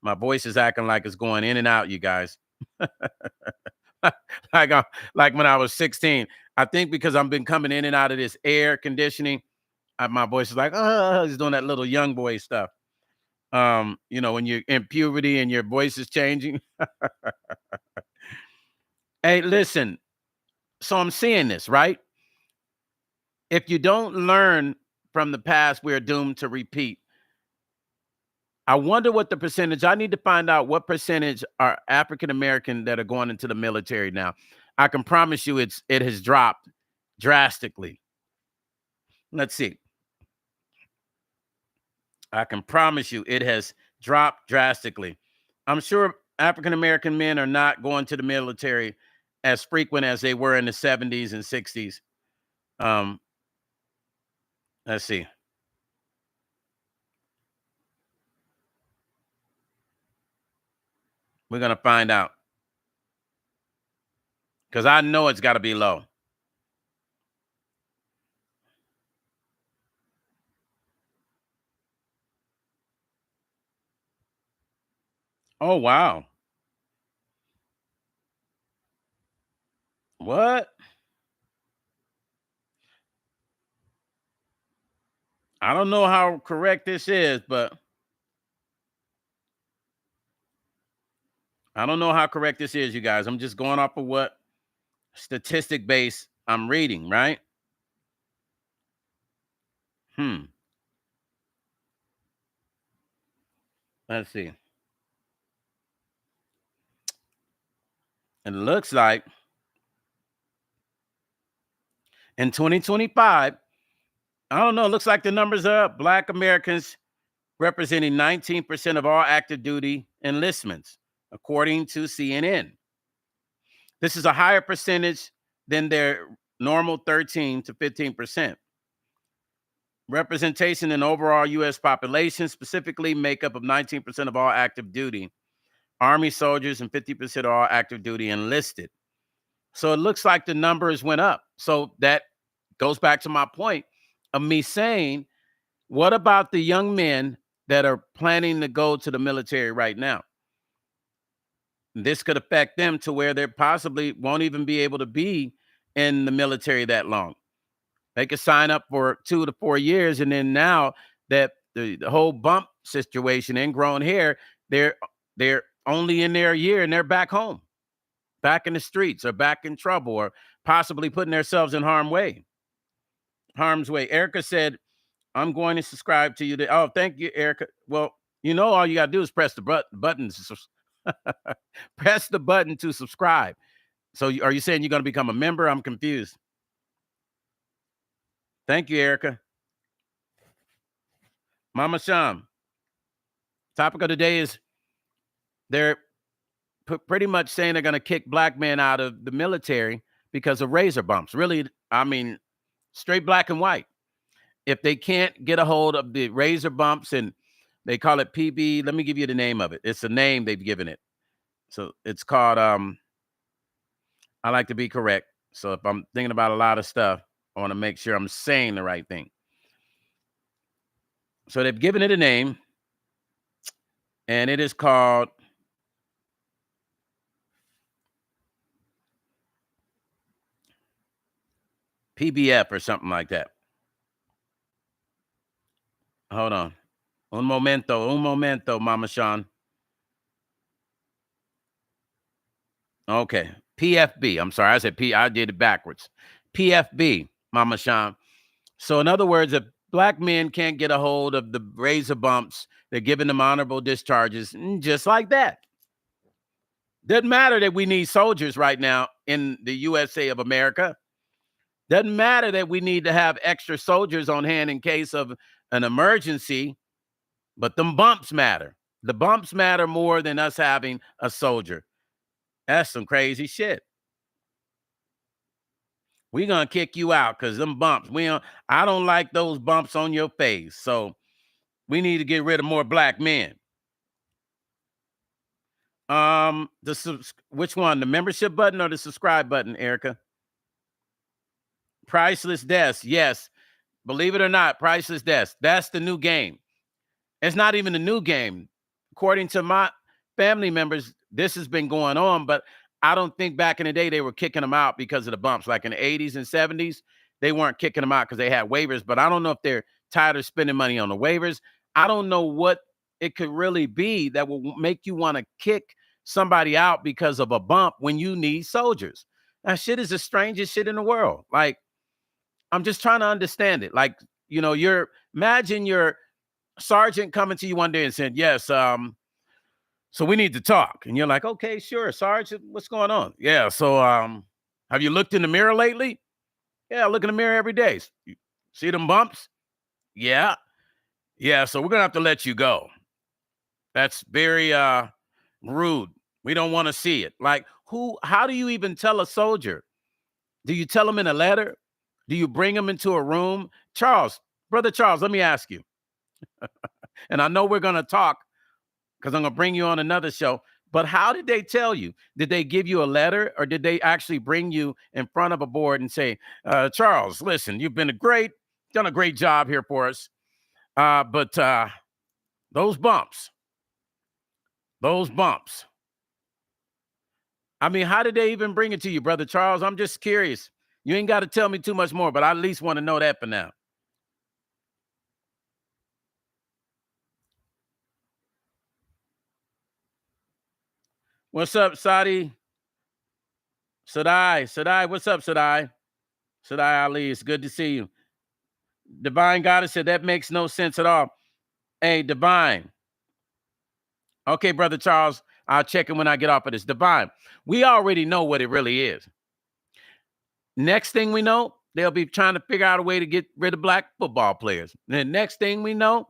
Speaker 1: My voice is acting like it's going in and out, you guys. like when I was 16. I think because I've been coming in and out of this air conditioning, my voice is like, oh, he's doing that little young boy stuff. You know, when you're in puberty and your voice is changing. Hey, listen. So I'm seeing this, right? If you don't learn from the past, we're doomed to repeat. I wonder what the percentage, I need to find out what percentage are African-American that are going into the military now. I can promise you it has dropped drastically. Let's see. I can promise you it has dropped drastically. I'm sure African-American men are not going to the military as frequent as they were in the 70s and 60s. Let's see. We're going to find out. Because I know it's got to be low. Oh, wow. What? I don't know how correct this is, but I don't know how correct this is, you guys. I'm just going off of what statistic base I'm reading, right? Let's see. It looks like in 2025, I don't know, it looks like the numbers are up. Black Americans representing 19% of all active duty enlistments, according to CNN. This is a higher percentage than their normal 13 to 15%. Representation in overall U.S. population, specifically makeup of 19% of all active duty Army soldiers and 50% of all active duty enlisted. So it looks like the numbers went up. So that goes back to my point of me saying, what about the young men that are planning to go to the military right now? This could affect them to where they possibly won't even be able to be in the military that long. They could sign up for 2 to 4 years, and then now that the whole bump situation, ingrown hair, they're only in there a year and they're back home, back in the streets, or back in trouble, or possibly putting themselves in harm's way. Erica said, I'm going to subscribe to you. Oh, thank you, Erica. Well, all you got to do is press the button. Press the button to subscribe. So are you saying you're going to become a member? I'm confused. Thank you, Erica. Mama Sham. Topic of the day is they're pretty much saying they're going to kick black men out of the military because of razor bumps. Really, I mean, straight black and white. If they can't get a hold of the razor bumps, and they call it PB, let me give you the name of it. It's a name they've given it. So it's called, I like to be correct. So if I'm thinking about a lot of stuff, I want to make sure I'm saying the right thing. So they've given it a name, and it is called PBF or something like that. Hold on. Un momento, Mama Sean. Okay. PFB. I'm sorry. I said P. I did it backwards. PFB, Mama Sean. So in other words, if black men can't get a hold of the razor bumps, they're giving them honorable discharges, just like that. Doesn't matter that we need soldiers right now in the USA of America. Doesn't matter that we need to have extra soldiers on hand in case of an emergency, but them bumps matter. The bumps matter more than us having a soldier. That's some crazy shit. We're going to kick you out because them bumps, I don't like those bumps on your face. So we need to get rid of more black men. Which one? The membership button or the subscribe button, Erica? Priceless deaths. Yes. Believe it or not, priceless deaths. That's the new game. It's not even a new game. According to my family members, this has been going on, but I don't think back in the day they were kicking them out because of the bumps. Like in the 80s and 70s, they weren't kicking them out because they had waivers, but I don't know if they're tired of spending money on the waivers. I don't know what it could really be that will make you want to kick somebody out because of a bump when you need soldiers. That shit is the strangest shit in the world. Like, I'm just trying to understand it. Like, imagine your sergeant coming to you one day and saying, yes, so we need to talk. And you're like, okay, sure, Sergeant, what's going on? Yeah, so have you looked in the mirror lately? Yeah, I look in the mirror every day. You see them bumps? Yeah. Yeah, so we're going to have to let you go. That's very rude. We don't want to see it. Like, how do you even tell a soldier? Do you tell them in a letter? Do you bring them into a room? Brother Charles, let me ask you. And I know we're going to talk because I'm going to bring you on another show. But how did they tell you? Did they give you a letter, or did they actually bring you in front of a board and say, Charles, listen, you've done a great job here for us. But those bumps. I mean, how did they even bring it to you, Brother Charles? I'm just curious. You ain't got to tell me too much more, but I at least want to know that for now. What's up, Sadai, what's up, Sadai Ali? It's good to see you. Divine Goddess said that makes no sense at all. Hey, Divine. Okay, Brother Charles, I'll check in when I get off of this. Divine, we already know what it really is. Next thing we know, they'll be trying to figure out a way to get rid of black football players. And the next thing we know,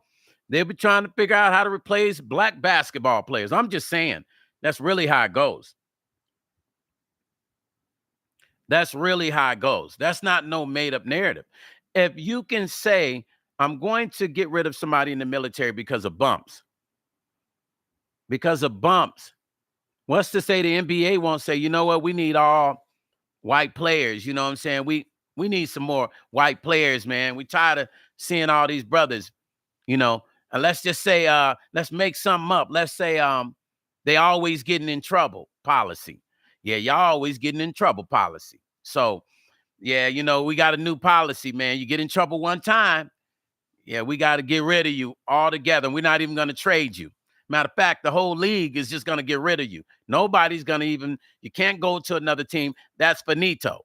Speaker 1: they'll be trying to figure out how to replace black basketball players. I'm just saying, that's really how it goes. That's really how it goes. That's not no made up narrative. If you can say, I'm going to get rid of somebody in the military because of bumps, what's to say the NBA won't say, you know what, we need all white players. You know what I'm saying? We need some more white players, man. We tired of seeing all these brothers, you know. And let's just say, let's make something up. Let's say they always getting in trouble policy. Yeah, y'all always getting in trouble policy. So yeah, you know, we got a new policy, man. You get in trouble one time, yeah, we got to get rid of you altogether. We're not even going to trade you. Matter of fact, the whole league is just going to get rid of you. Nobody's going to even, you can't go to another team. That's finito.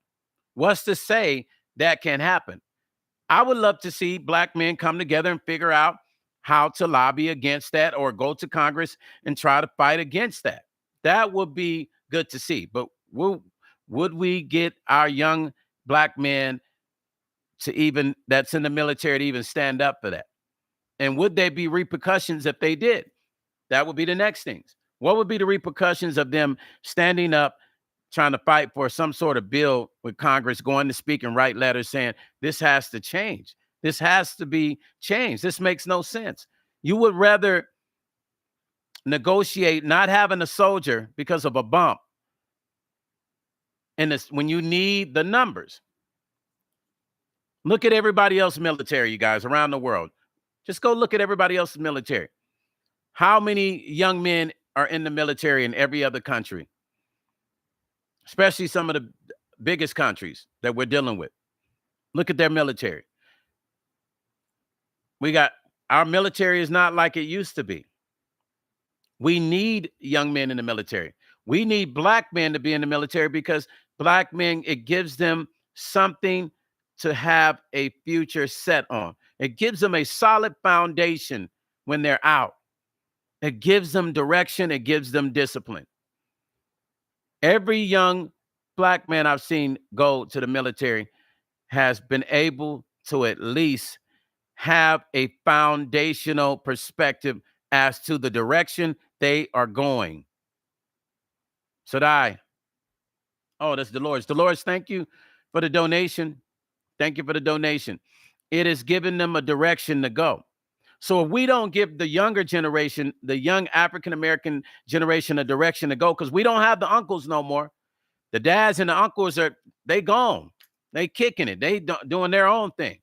Speaker 1: What's to say that can happen? I would love to see black men come together and figure out how to lobby against that or go to Congress and try to fight against that. That would be good to see. But would we get our young black men to even that's in the military to even stand up for that? And would there be repercussions if they did? That would be the next things. What would be the repercussions of them standing up, trying to fight for some sort of bill with Congress, going to speak and write letters saying this has to change? This has to be changed. This makes no sense. You would rather negotiate not having a soldier because of a bump and this when you need the numbers. Look at everybody else military, you guys, around the world. Just go look at everybody else's military. How many young men are in the military in every other country, especially some of the biggest countries that we're dealing with? Look at their military. Our military is not like it used to be. We need young men in the military. We need black men to be in the military because black men, it gives them something to have a future set on. It gives them a solid foundation when they're out. It gives them direction. It gives them discipline. Every young black man I've seen go to the military has been able to at least have a foundational perspective as to the direction they are going. Sadai. Oh, that's Dolores. Dolores, thank you for the donation. Thank you for the donation. It has given them a direction to go. So if we don't give the younger generation, the young African-American generation, a direction to go, because we don't have the uncles no more. The dads and the uncles they gone. They kicking it. They doing their own thing.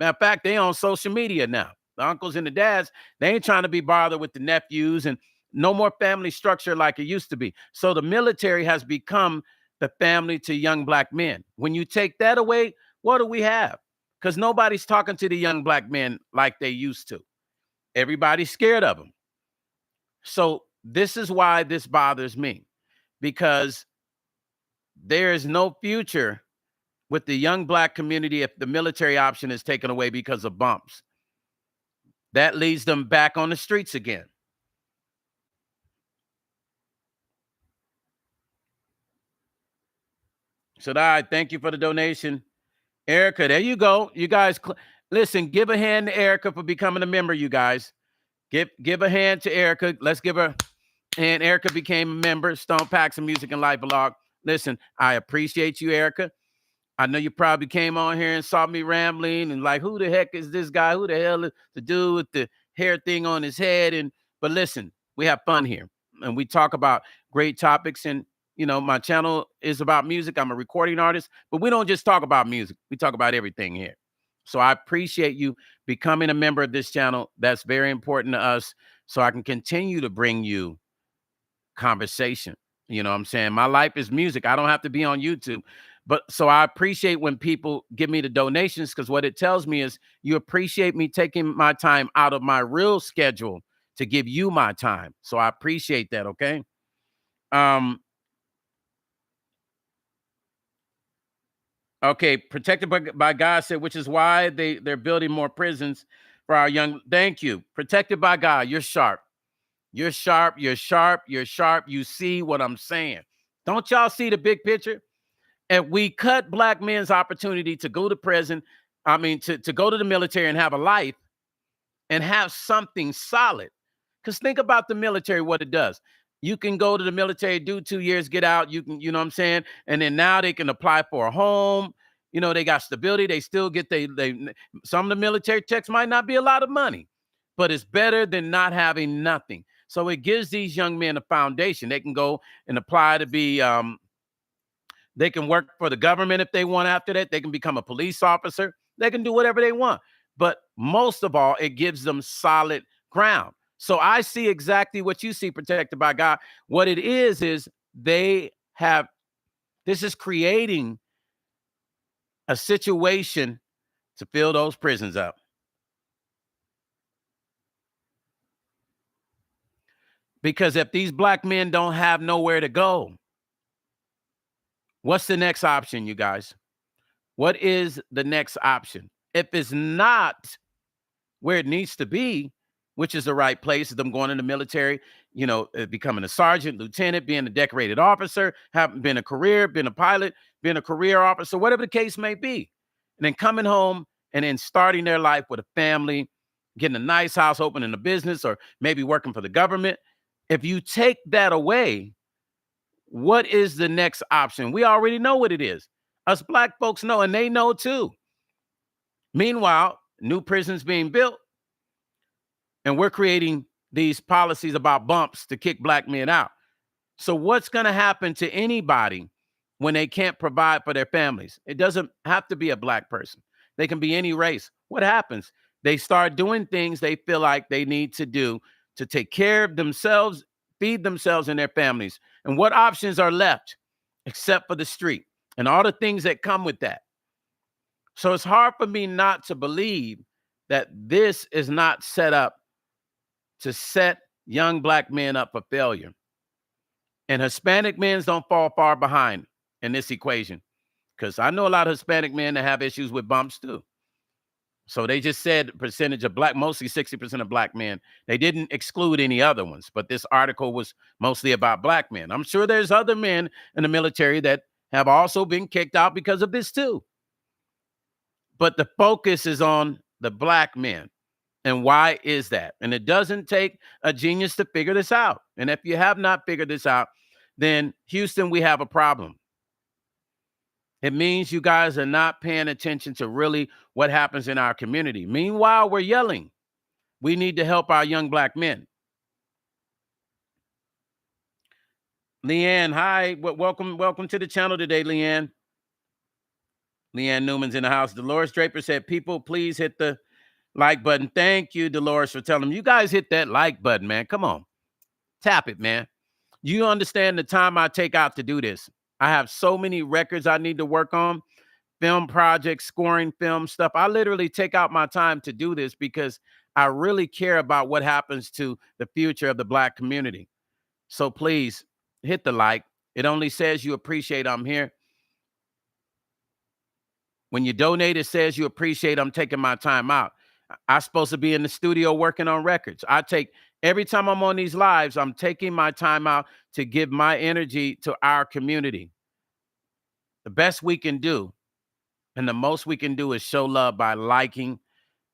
Speaker 1: Matter of fact, they on social media now. The uncles and the dads, they ain't trying to be bothered with the nephews and no more family structure like it used to be. So the military has become the family to young black men. When you take that away, what do we have? Because nobody's talking to the young black men like they used to. Everybody's scared of them. So this is why this bothers me, because there is no future with the young black community if the military option is taken away because of bumps. That leads them back on the streets again. Sadai, thank you for the donation. Erica, there you go. You guys, listen, give a hand to Erica for becoming a member, you guys. Give a hand to Erica. Let's give her. And Erica became a member, Stone Paxton Music and Life Blog. Listen, I appreciate you, Erica. I know you probably came on here and saw me rambling and like, who the heck is this guy? Who the hell is the dude with the hair thing on his head? But listen, we have fun here and we talk about great topics. And, you know, my channel is about music. I'm a recording artist, but we don't just talk about music. We talk about everything here. So I appreciate you becoming a member of this channel. That's very important to us. So I can continue to bring you conversation. You know what I'm saying? My life is music. I don't have to be on YouTube. But so I appreciate when people give me the donations, because what it tells me is you appreciate me taking my time out of my real schedule to give you my time. So I appreciate that. Okay. Okay. Protected by God said, which is why they're building more prisons for our young. Thank you. Protected by God. You're sharp. You're sharp. You're sharp. You're sharp. You see what I'm saying? Don't y'all see the big picture? And we cut black men's opportunity to go to prison, to go to the military and have a life and have something solid. Because think about the military, what it does. You can go to the military, do 2 years, get out. You can, you know what I'm saying? And then now they can apply for a home. You know, they got stability. They still get some of the military checks might not be a lot of money, but it's better than not having nothing. So it gives these young men a foundation. They can go and apply to be they can work for the government if they want after that. They can become a police officer. They can do whatever they want. But most of all, it gives them solid ground. So I see exactly what you see, protected by God. What it is they have, this is creating a situation to fill those prisons up. Because if these black men don't have nowhere to go, what's the next option, you guys? What is the next option? If it's not where it needs to be, which is the right place, them going in the military, you know, becoming a sergeant, lieutenant, being a decorated officer, having been a career, been a pilot, being a career officer, whatever the case may be. And then coming home and then starting their life with a family, getting a nice house, opening a business, or maybe working for the government. If you take that away, what is the next option? We already know what it is. Us black folks know, and they know too. Meanwhile, new prisons being built, and we're creating these policies about bumps to kick black men out. So what's going to happen to anybody when they can't provide for their families? It doesn't have to be a black person. They can be any race. What happens? They start doing things they feel like they need to do to take care of themselves, feed themselves and their families. And what options are left except for the street and all the things that come with that? So it's hard for me not to believe that this is not set up to set young black men up for failure. And Hispanic men don't fall far behind in this equation, because I know a lot of Hispanic men that have issues with bumps too. So they just said percentage of black, mostly 60% of black men. They didn't exclude any other ones, but this article was mostly about black men. I'm sure there's other men in the military that have also been kicked out because of this too. But the focus is on the black men. And why is that? And it doesn't take a genius to figure this out. And if you have not figured this out, then Houston, we have a problem. It means you guys are not paying attention to really what happens in our community. Meanwhile, we're yelling. We need to help our young black men. Leanne, hi. Welcome to the channel today, Leanne. Leanne Newman's in the house. Dolores Draper said, people, please hit the like button. Thank you, Dolores, for telling me. You guys hit that like button, man. Come on. Tap it, man. You understand the time I take out to do this. I have so many records I need to work on, film projects, scoring film stuff. I literally take out my time to do this because I really care about what happens to the future of the black community. So please hit the like. It only says you appreciate I'm here. When you donate, it says you appreciate I'm taking my time out. I'm supposed to be in the studio working on records. Every time I'm on these lives, I'm taking my time out to give my energy to our community. The best we can do, and the most we can do, is show love by liking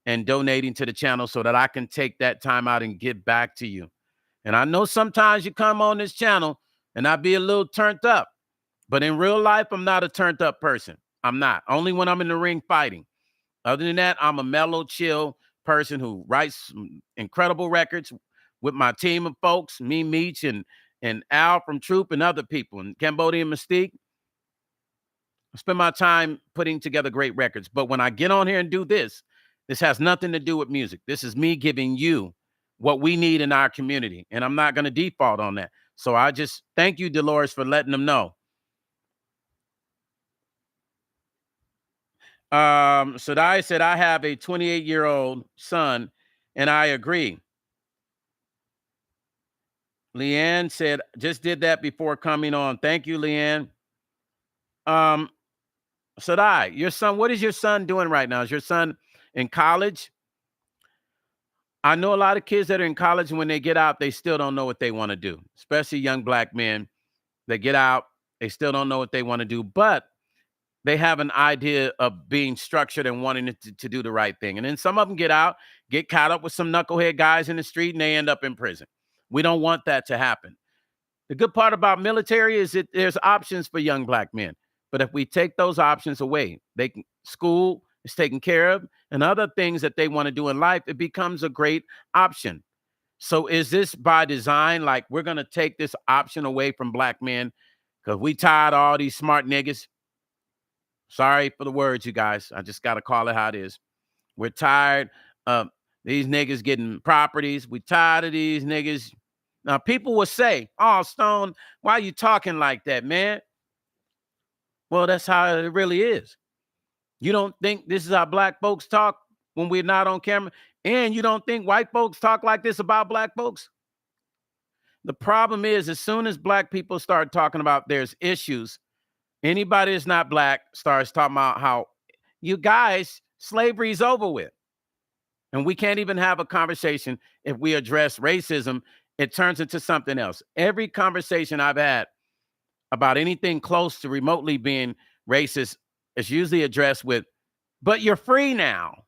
Speaker 1: and donating to the channel so that I can take that time out and give back to you. And I know sometimes you come on this channel and I be a little turned up, but in real life, I'm not a turned up person. I'm not. Only when I'm in the ring fighting. Other than that, I'm a mellow, chill person who writes incredible records with my team of folks, me, Meech, and Al from Troop, and other people, and Cambodian Mystique. I spend my time putting together great records. But when I get on here and do this, this has nothing to do with music. This is me giving you what we need in our community. And I'm not going to default on that. So I just thank you, Dolores, for letting them know. Sadai said, I have a 28-year-old son, and I agree. Leanne said, just did that before coming on. Thank you, Leanne. Sadai, your son, what is your son doing right now? Is your son in college? I know a lot of kids that are in college, and when they get out, they still don't know what they want to do, especially young black men. They get out, they still don't know what they want to do, but they have an idea of being structured and wanting to do the right thing. And then some of them get out, get caught up with some knucklehead guys in the street, and they end up in prison. We don't want that to happen. The good part about military is that there's options for young black men. But if we take those options away, they can, school is taken care of, and other things that they want to do in life, it becomes a great option. So is this by design? Like we're gonna take this option away from black men because we tired of all these smart niggas? Sorry for the words, you guys. I just gotta call it how it is. We're tired of these niggas getting properties. We tired of these niggas. Now people will say, "Oh, Stone, why are you talking like that, man?" Well, that's how it really is. You don't think this is how black folks talk when we're not on camera? And you don't think white folks talk like this about black folks? The problem is, as soon as black people start talking about there's issues, anybody that's not black starts talking about how you guys, slavery's over with. And we can't even have a conversation if we address racism. It turns into something else. Every conversation I've had about anything close to remotely being racist is usually addressed with, but you're free now.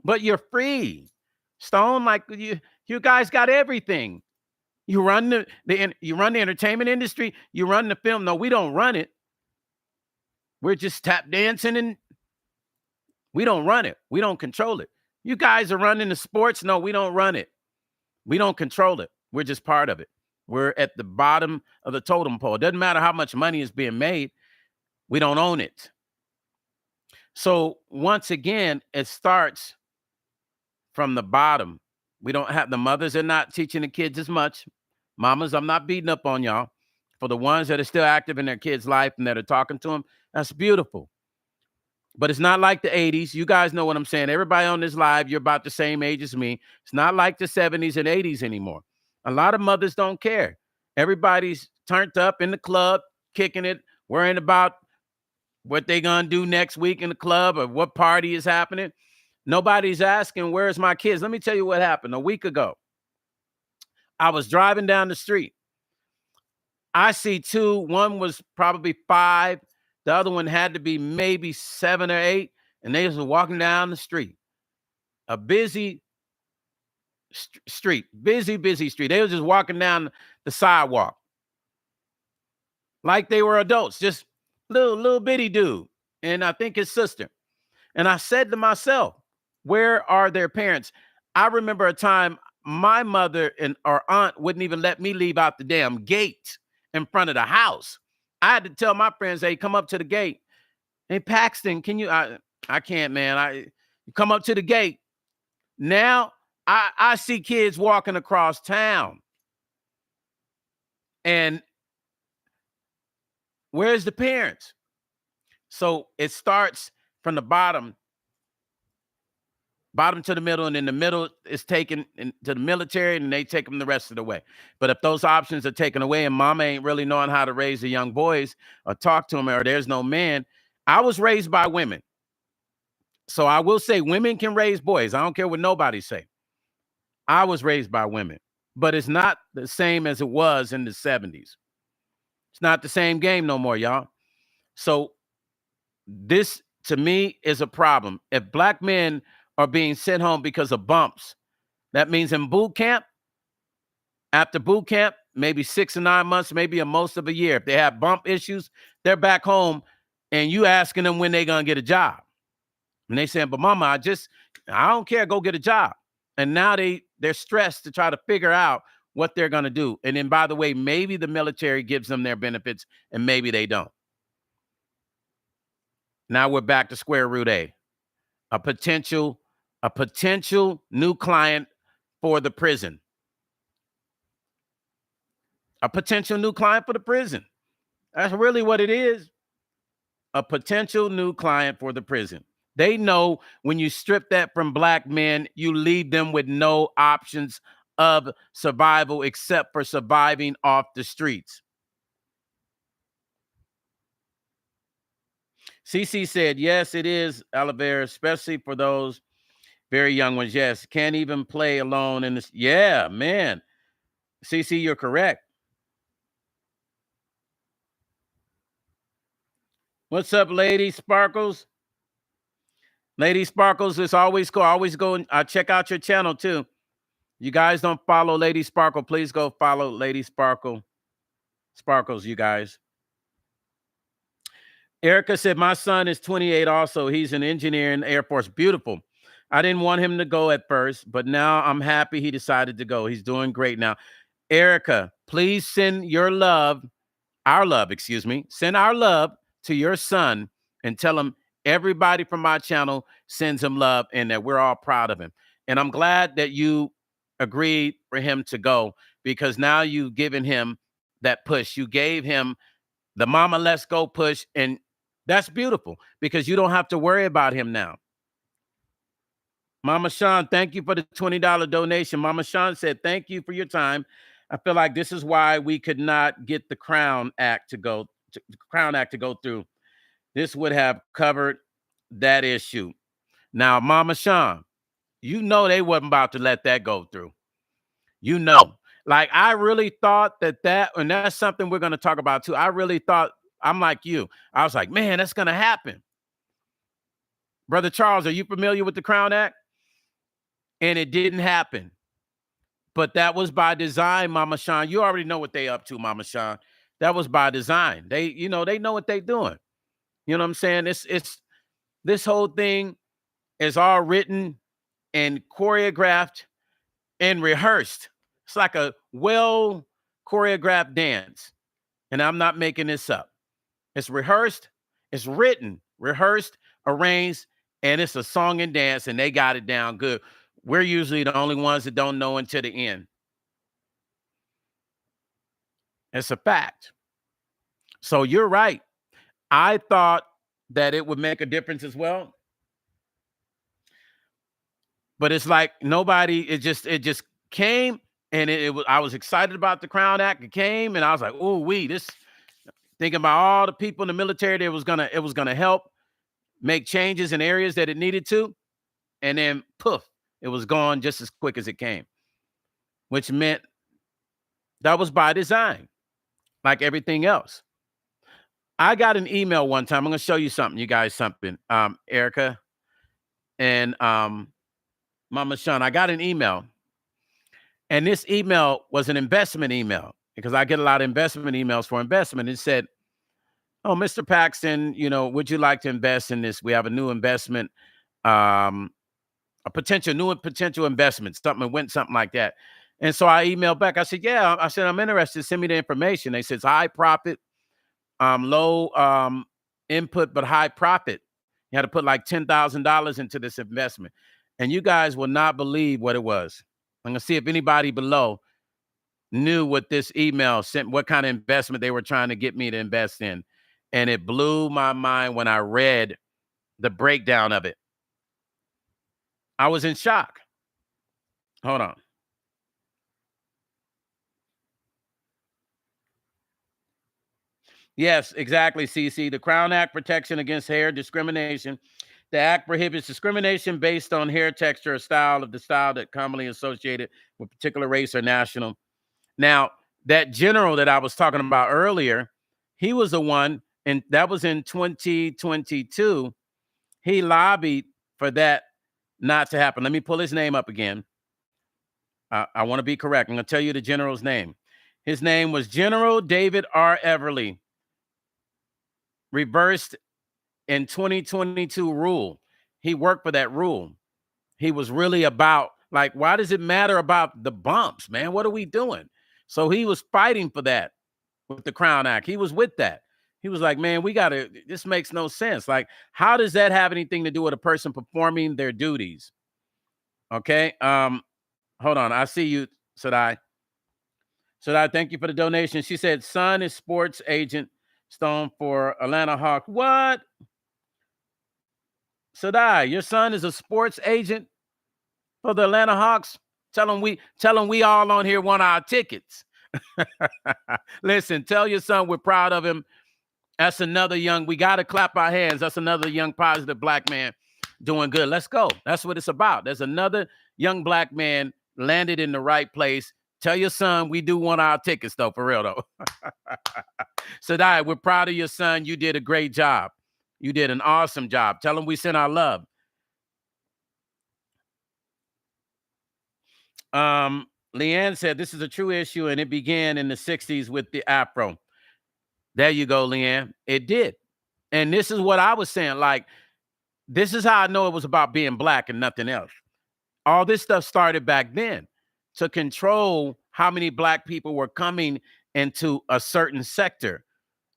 Speaker 1: But you're free. Stone, like you guys got everything. You run you run the entertainment industry, you run the film. No, we don't run it. We're just tap dancing and we don't run it. We don't control it. You guys are running the sports. No, we don't run it. We don't control it. We're just part of it. We're at the bottom of the totem pole. It doesn't matter how much money is being made. We don't own it. So once again, it starts from the bottom. We don't have the mothers are not teaching the kids as much. Mamas, I'm not beating up on y'all. For the ones that are still active in their kids' life and that are talking to them, that's beautiful. But it's not like the 80s. You guys know what I'm saying. Everybody on this live, you're about the same age as me. It's not like the 70s and 80s anymore. A lot of mothers don't care. Everybody's turned up in the club, kicking it, worrying about what they're going to do next week in the club or what party is happening. Nobody's asking, where's my kids? Let me tell you what happened. A week ago, I was driving down the street. I see two. One was probably 5. The other one had to be maybe 7 or 8. And they was walking down the street. A busy street. Busy street. They were just walking down the sidewalk. Like they were adults. Just little bitty dude. And I think his sister. And I said to myself, where are their parents? I remember a time my mother and our aunt wouldn't even let me leave out the damn gate in front of the house. I had to tell my friends, hey, come up to the gate. Hey, Paxton, can you? I can't, man. Come up to the gate. Now I see kids walking across town. And where's the parents? So it starts from the bottom to the middle, and in the middle is taken to the military, and they take them the rest of the way. But if those options are taken away and mama ain't really knowing how to raise the young boys or talk to them, or there's no man. I was raised by women. So I will say women can raise boys. I don't care what nobody say. I was raised by women, but it's not the same as it was in the 70s. It's not the same game no more, y'all. So this, to me, is a problem. If black men are being sent home because of bumps, that means in boot camp, after boot camp, maybe 6 or 9 months, maybe a most of a year. If they have bump issues, they're back home, and you asking them when they're going to get a job. And they saying, but mama, I don't care, go get a job. And now they're stressed to try to figure out what they're going to do. And then, by the way, maybe the military gives them their benefits and maybe they don't. Now we're back to square root A. A potential new client for the prison. A potential new client for the prison. That's really what it is. A potential new client for the prison. They know when you strip that from black men, you leave them with no options of survival except for surviving off the streets. CC said, yes, it is, Oliveira, especially for those very young ones. Yes, can't even play alone in this. Yeah, man. CC, you're correct. What's up, Lady Sparkles? Lady Sparkles, it's always cool. Always go and check out your channel too. You guys don't follow Lady Sparkle, please go follow Lady Sparkle. Sparkles, you guys. Erica said, my son is 28 also. He's an engineer in the Air Force. Beautiful. I didn't want him to go at first, but now I'm happy he decided to go. He's doing great now. Erica, please send your love, our love, excuse me. Send our love to your son and tell him everybody from my channel sends him love and that we're all proud of him. And I'm glad that you agreed for him to go because now you've given him that push. You gave him the mama let's go push, and that's beautiful because you don't have to worry about him now. Mama Sean, thank you for the $20 donation. Mama Sean said, thank you for your time. I feel like this is why we could not get the Crown Act to go through. This would have covered that issue. Now, Mama Sean, you know they wasn't about to let that go through. You know, like I really thought that, and that's something we're going to talk about too. I really thought, I'm like you. I was like, man, that's going to happen. Brother Charles, are you familiar with the Crown Act? And it didn't happen. But that was by design, Mama Sean. You already know what they up to, Mama Sean. That was by design. They know what they're doing. You know what I'm saying? It's this whole thing is all written and choreographed and rehearsed. It's like a well choreographed dance. And I'm not making this up. It's rehearsed, it's written, rehearsed, arranged, and it's a song and dance, and they got it down good. We're usually the only ones that don't know until the end. It's a fact. So you're right. I thought that it would make a difference as well. But it's like nobody, it just came, and I was excited about the Crown Act. It came, and I was like, oh, thinking about all the people in the military that it was gonna help make changes in areas that it needed to. And then poof, it was gone just as quick as it came, which meant that was by design, like everything else. I got an email one time. I'm going to show you something, you guys, something, Erica and Mama Sean. I got an email, and this email was an investment email because I get a lot of investment emails for investment. It said, oh, Mr. Paxton, would you like to invest in this? We have a new investment, a potential investment, something like that. And so I emailed back. I said, yeah. I said, I'm interested. Send me the information. They said, it's high profit, low input, but high profit. You had to put like $10,000 into this investment. And you guys will not believe what it was. I'm going to see if anybody below knew what this email sent, what kind of investment they were trying to get me to invest in. And it blew my mind when I read the breakdown of it. I was in shock. Hold on. Yes, exactly, CC. The Crown Act Protection Against Hair Discrimination. The act prohibits discrimination based on hair texture or style of the style that commonly associated with particular race or national. Now, that general that I was talking about earlier, he was the one, and that was in 2022. He lobbied for that not to happen. Let me pull his name up again. I want to be correct. I'm going to tell you the general's name. His name was General David R. Everly. Reversed in 2022 rule. He worked for that rule. He was really about, like, why does it matter about the bumps, man? What are we doing? So he was fighting for that with the Crown Act. He was with that. He was like, man, this makes no sense. Like, how does that have anything to do with a person performing their duties? Okay. Hold on. I see you, Sadai. Sadai, thank you for the donation. She said, son is sports agent Stone for Atlanta Hawks. What? Sadai, your son is a sports agent for the Atlanta Hawks? Tell him we all on here want our tickets. Listen, tell your son we're proud of him. That's another we got to clap our hands. That's another young, positive black man doing good. Let's go. That's what it's about. There's another young black man landed in the right place. Tell your son we do want our tickets, though, for real, though. Sadai, we're proud of your son. You did a great job. You did an awesome job. Tell him we send our love. Leanne said this is a true issue, and it began in the 60s with the Afro. There you go, Leanne. It did. And this is what I was saying. Like, this is how I know it was about being black and nothing else. All this stuff started back then to control how many black people were coming into a certain sector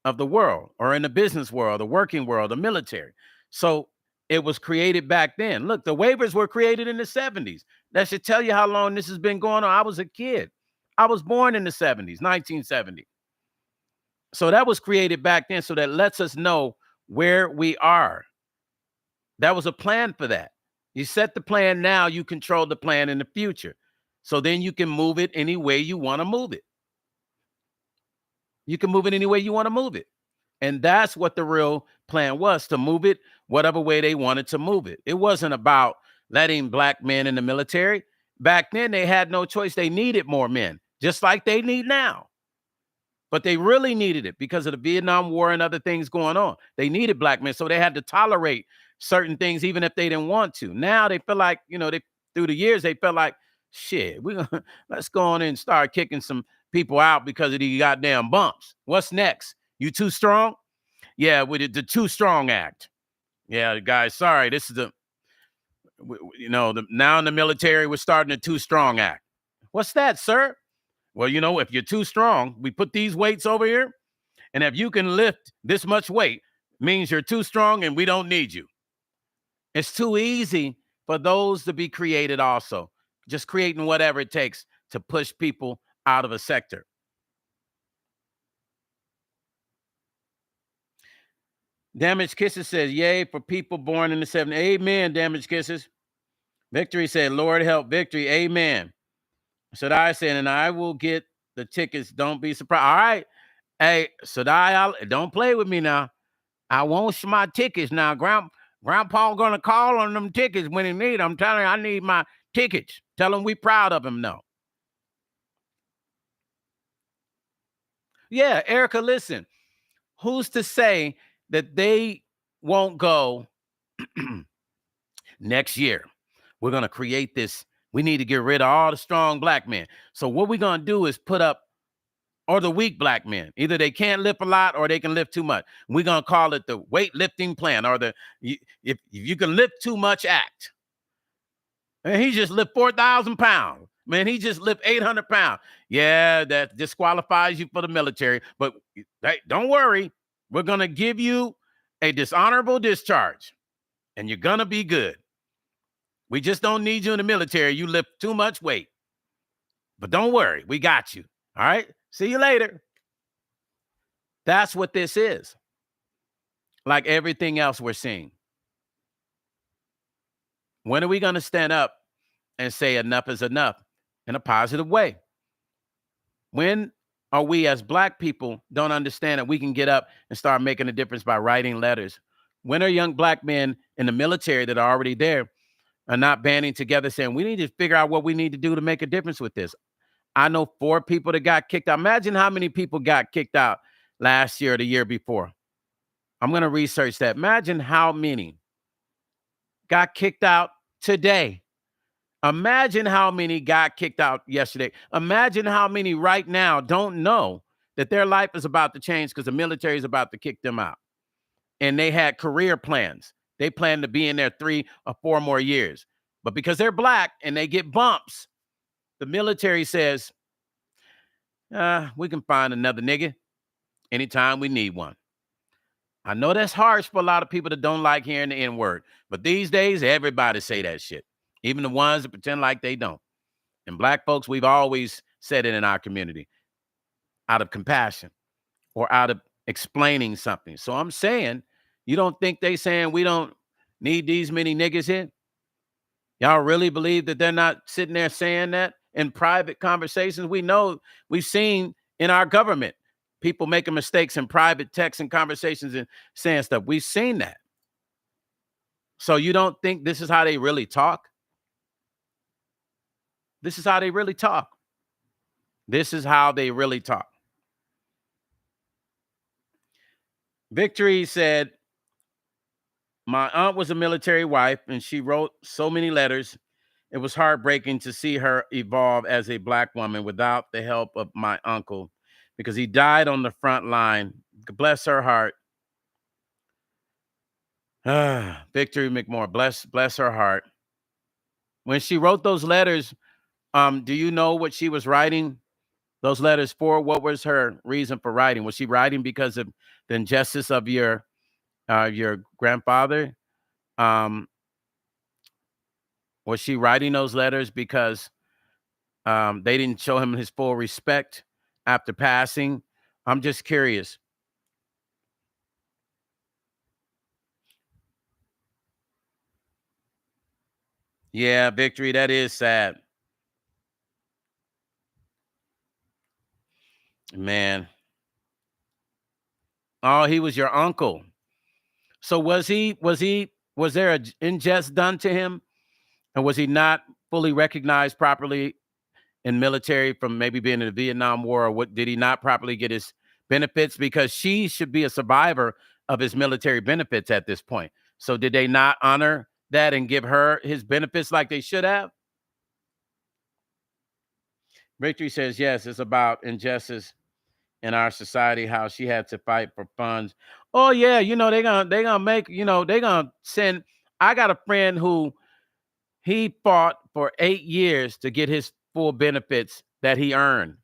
Speaker 1: of the world, or in the business world, the working world, the military. So it was created back then. Look, the waivers were created in the 70s. That should tell you how long this has been going on. I was a kid. I was born in the 70s, 1970. So that was created back then. So that lets us know where we are. That was a plan for that. You set the plan now, you control the plan in the future. So then you can move it any way you want to move it. You can move it any way you want to move it. And that's what the real plan was, to move it whatever way they wanted to move it. It wasn't about letting black men in the military. Back then, they had no choice. They needed more men, just like they need now. But they really needed it because of the Vietnam War and other things going on. They needed black men, so they had to tolerate certain things even if they didn't want to. Now they feel like, through the years, they felt like, shit, let's go on and start kicking some people out because of these goddamn bumps. What's next? You too strong? Yeah, with the Too Strong Act. Yeah, guys, sorry, this is now in the military, we're starting the Too Strong Act. What's that, sir? Well, if you're too strong, we put these weights over here, and if you can lift this much weight, means you're too strong and we don't need you. It's too easy for those to be created also. Just creating whatever it takes to push people out of a sector. Damaged Kisses says, yay for people born in the 70s. Amen, Damaged Kisses. Victory said, Lord help Victory. Amen. Sadai said, and I will get the tickets. Don't be surprised. All right. Hey, Sadai, don't play with me now. I want my tickets now. Grandpa gonna call on them tickets when he need them. I'm telling you, I need my tickets. Tell him we proud of him now. Yeah, Erica, listen. Who's to say that they won't go next year? We're gonna create this. We need to get rid of all the strong black men. So what we're gonna do is put up, or the weak black men. Either they can't lift a lot or they can lift too much. We're gonna call it the weightlifting plan, or if you can lift too much act. And he just lift 4,000 pounds. Man, he just lift 800 pounds. Yeah, that disqualifies you for the military. But hey, don't worry. We're going to give you a dishonorable discharge, and you're going to be good. We just don't need you in the military. You lift too much weight. But don't worry. We got you. All right? See you later. That's what this is. Like everything else we're seeing. When are we going to stand up and say enough is enough in a positive way? When are we as black people don't understand that we can get up and start making a difference by writing letters? When are young black men in the military that are already there are not banding together saying, we need to figure out what we need to do to make a difference with this? I know 4 people that got kicked out. Imagine how many people got kicked out last year or the year before. I'm going to research that. Imagine how many got kicked out today. Imagine how many got kicked out yesterday. Imagine how many right now don't know that their life is about to change because the military is about to kick them out. And they had career plans. They plan to be in there 3 or 4 more years. But because they're black and they get bumps, the military says, we can find another nigga anytime we need one. I know that's harsh for a lot of people that don't like hearing the N-word, but these days, everybody say that shit. Even the ones that pretend like they don't. And black folks, we've always said it in our community out of compassion or out of explaining something. So I'm saying, you don't think they saying we don't need these many niggas here? Y'all really believe that they're not sitting there saying that in private conversations? We know, we've seen in our government, people making mistakes in private texts and conversations and saying stuff. We've seen that. So you don't think this is how they really talk? This is how they really talk. This is how they really talk. Victory said, my aunt was a military wife and she wrote so many letters It was heartbreaking to see her evolve as a Black woman without the help of my uncle because he died on the front line. Bless her heart. Victory McMore, bless her heart. When she wrote those letters, do you know what she was writing those letters for? What was her reason for writing? Was she writing because of the injustice of your grandfather? Um, was she writing those letters because they didn't show him his full respect after passing? I'm just curious. Yeah, Victory, that is sad. Man. Oh, he was your uncle. So was there a ingest done to him? And was he not fully recognized properly in military from maybe being in the Vietnam War? Or what, did he not properly get his benefits? Because she should be a survivor of his military benefits at this point. So did they not honor that and give her his benefits like they should have? Victory says, yes, it's about injustice in our society, how she had to fight for funds. Oh yeah, they're gonna make, they're gonna send. I got a friend who he fought for 8 years to get his full benefits that he earned.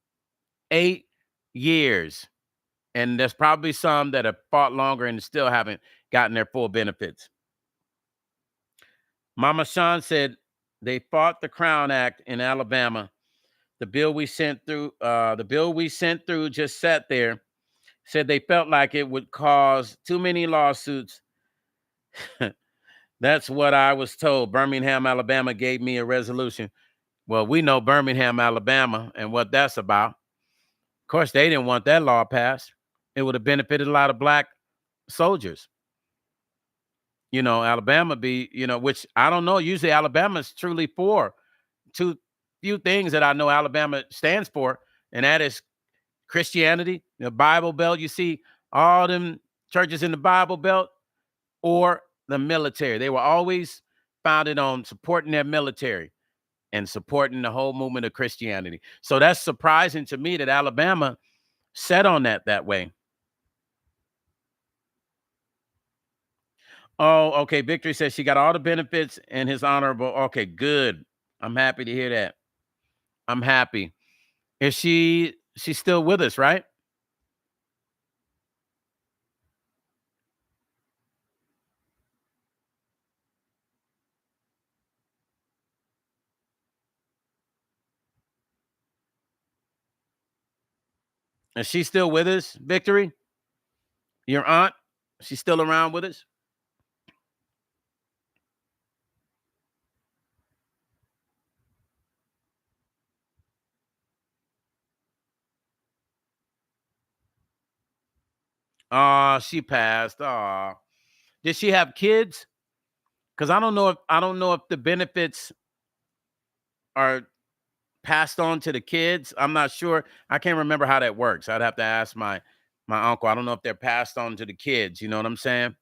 Speaker 1: 8 years. And there's probably some that have fought longer and still haven't gotten their full benefits. Mama Sean said they fought the Crown Act in Alabama. The bill we sent through just sat there. Said they felt like it would cause too many lawsuits. That's what I was told. Birmingham, Alabama gave me a resolution. Well, we know Birmingham, Alabama, and what that's about. Of course, they didn't want that law passed. It would have benefited a lot of Black soldiers. Alabama which I don't know. Usually Alabama is truly for two few things that I know Alabama stands for, and that is Christianity, the Bible Belt. You see all them churches in the Bible Belt, or the military. They were always founded on supporting their military and supporting the whole movement of Christianity. So that's surprising to me that Alabama set on that way. Oh, okay. Victory says she got all the benefits and his honorable. Okay, good. I'm happy to hear that. I'm happy. Is she's still with us, right? Is she still with us, Victory? Your aunt? She's still around with us? She passed. Did she have kids? Because I don't know if the benefits are passed on to the kids. I'm not sure. I can't remember how that works. I'd have to ask my uncle. I don't know if they're passed on to the kids. You know what I'm saying?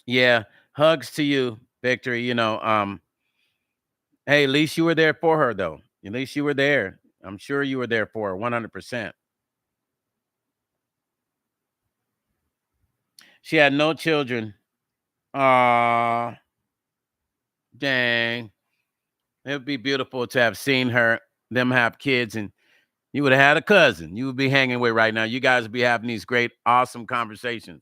Speaker 1: Yeah. Hugs to you, Victory. Hey, at least you were there for her, though. At least you were there. I'm sure you were there for her, 100%. She had no children. Aw, dang. It would be beautiful to have seen them have kids, and you would have had a cousin you would be hanging with right now. You guys would be having these great, awesome conversations.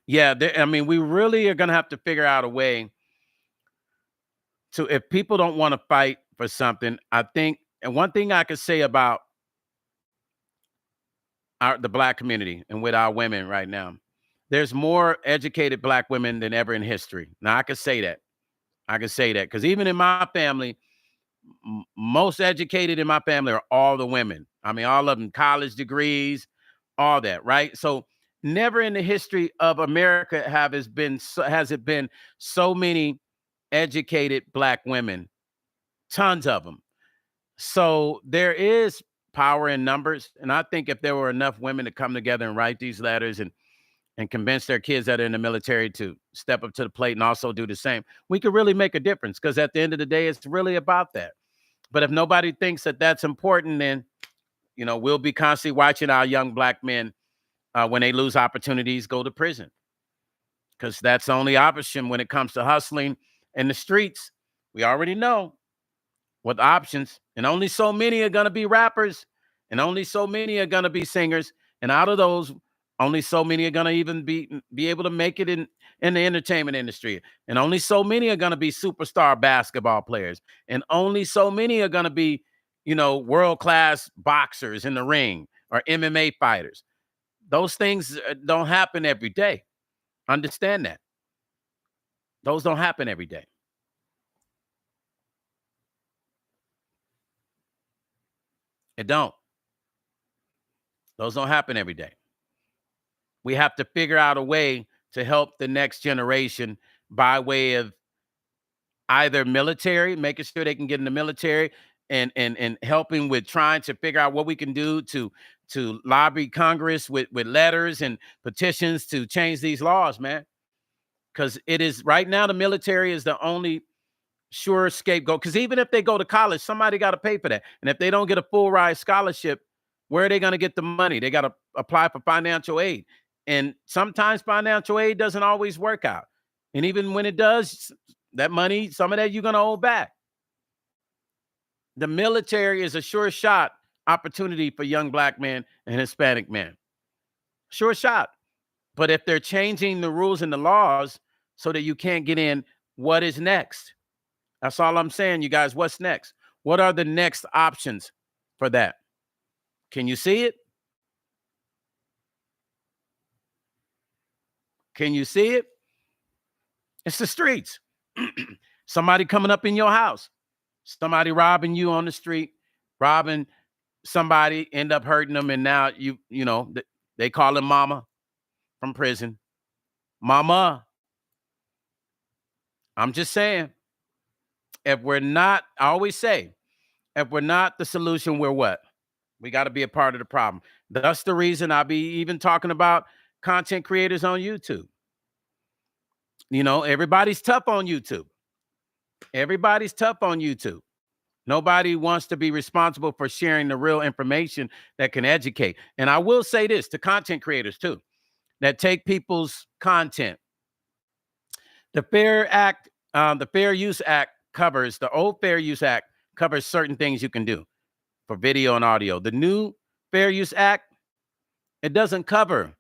Speaker 1: Yeah, I mean, we really are going to have to figure out a way to, if people don't want to fight for something, I think, and one thing I could say about the Black community and with our women right now, there's more educated Black women than ever in history. Now, I could say that. I can say that because even in my family, most educated in my family are all the women. I mean, all of them college degrees, all that, right? So never in the history of America has it been so many educated Black women, tons of them. So there is power in numbers. And I think if there were enough women to come together and write these letters and convince their kids that are in the military to step up to the plate and also do the same, we could really make a difference, because at the end of the day, it's really about that. But if nobody thinks that that's important, then, we'll be constantly watching our young black men, when they lose opportunities, go to prison, because that's the only option when it comes to hustling in the streets. We already know what options, and only so many are going to be rappers, and only so many are going to be singers, and out of those, only so many are going to even be able to make it in the entertainment industry, and only so many are going to be superstar basketball players, and only so many are going to be, world-class boxers in the ring or MMA fighters. Those things don't happen every day. Understand that. Those don't happen every day. It don't. Those don't happen every day. We have to figure out a way to help the next generation by way of either military, making sure they can get in the military, and helping with trying to figure out what we can do to lobby Congress with letters and petitions to change these laws, man. Because it is right now, the military is the only sure scapegoat. Because even if they go to college, somebody got to pay for that. And if they don't get a full ride scholarship, where are they going to get the money? They got to apply for financial aid. And sometimes financial aid doesn't always work out. And even when it does, that money, some of that you're going to owe back. The military is a sure shot opportunity for young black men and Hispanic men. Sure shot. But if they're changing the rules and the laws so that you can't get in, what is next? That's all I'm saying, you guys. What's next? What are the next options for that? Can you see it? Can you see it? It's the streets. Somebody coming up in your house. Somebody robbing you on the street, robbing somebody, end up hurting them, and now they call him mama from prison. Mama. I'm just saying, if we're not, I always say, if we're not the solution, we're what? We got to be a part of the problem. That's the reason I be even talking about content creators on YouTube. Everybody's tough on YouTube. Everybody's tough on YouTube. Nobody wants to be responsible for sharing the real information that can educate. And I will say this to content creators too, that take people's content. The Fair Use Act covers, the old Fair Use Act covers certain things you can do for video and audio. The new Fair Use Act, it doesn't cover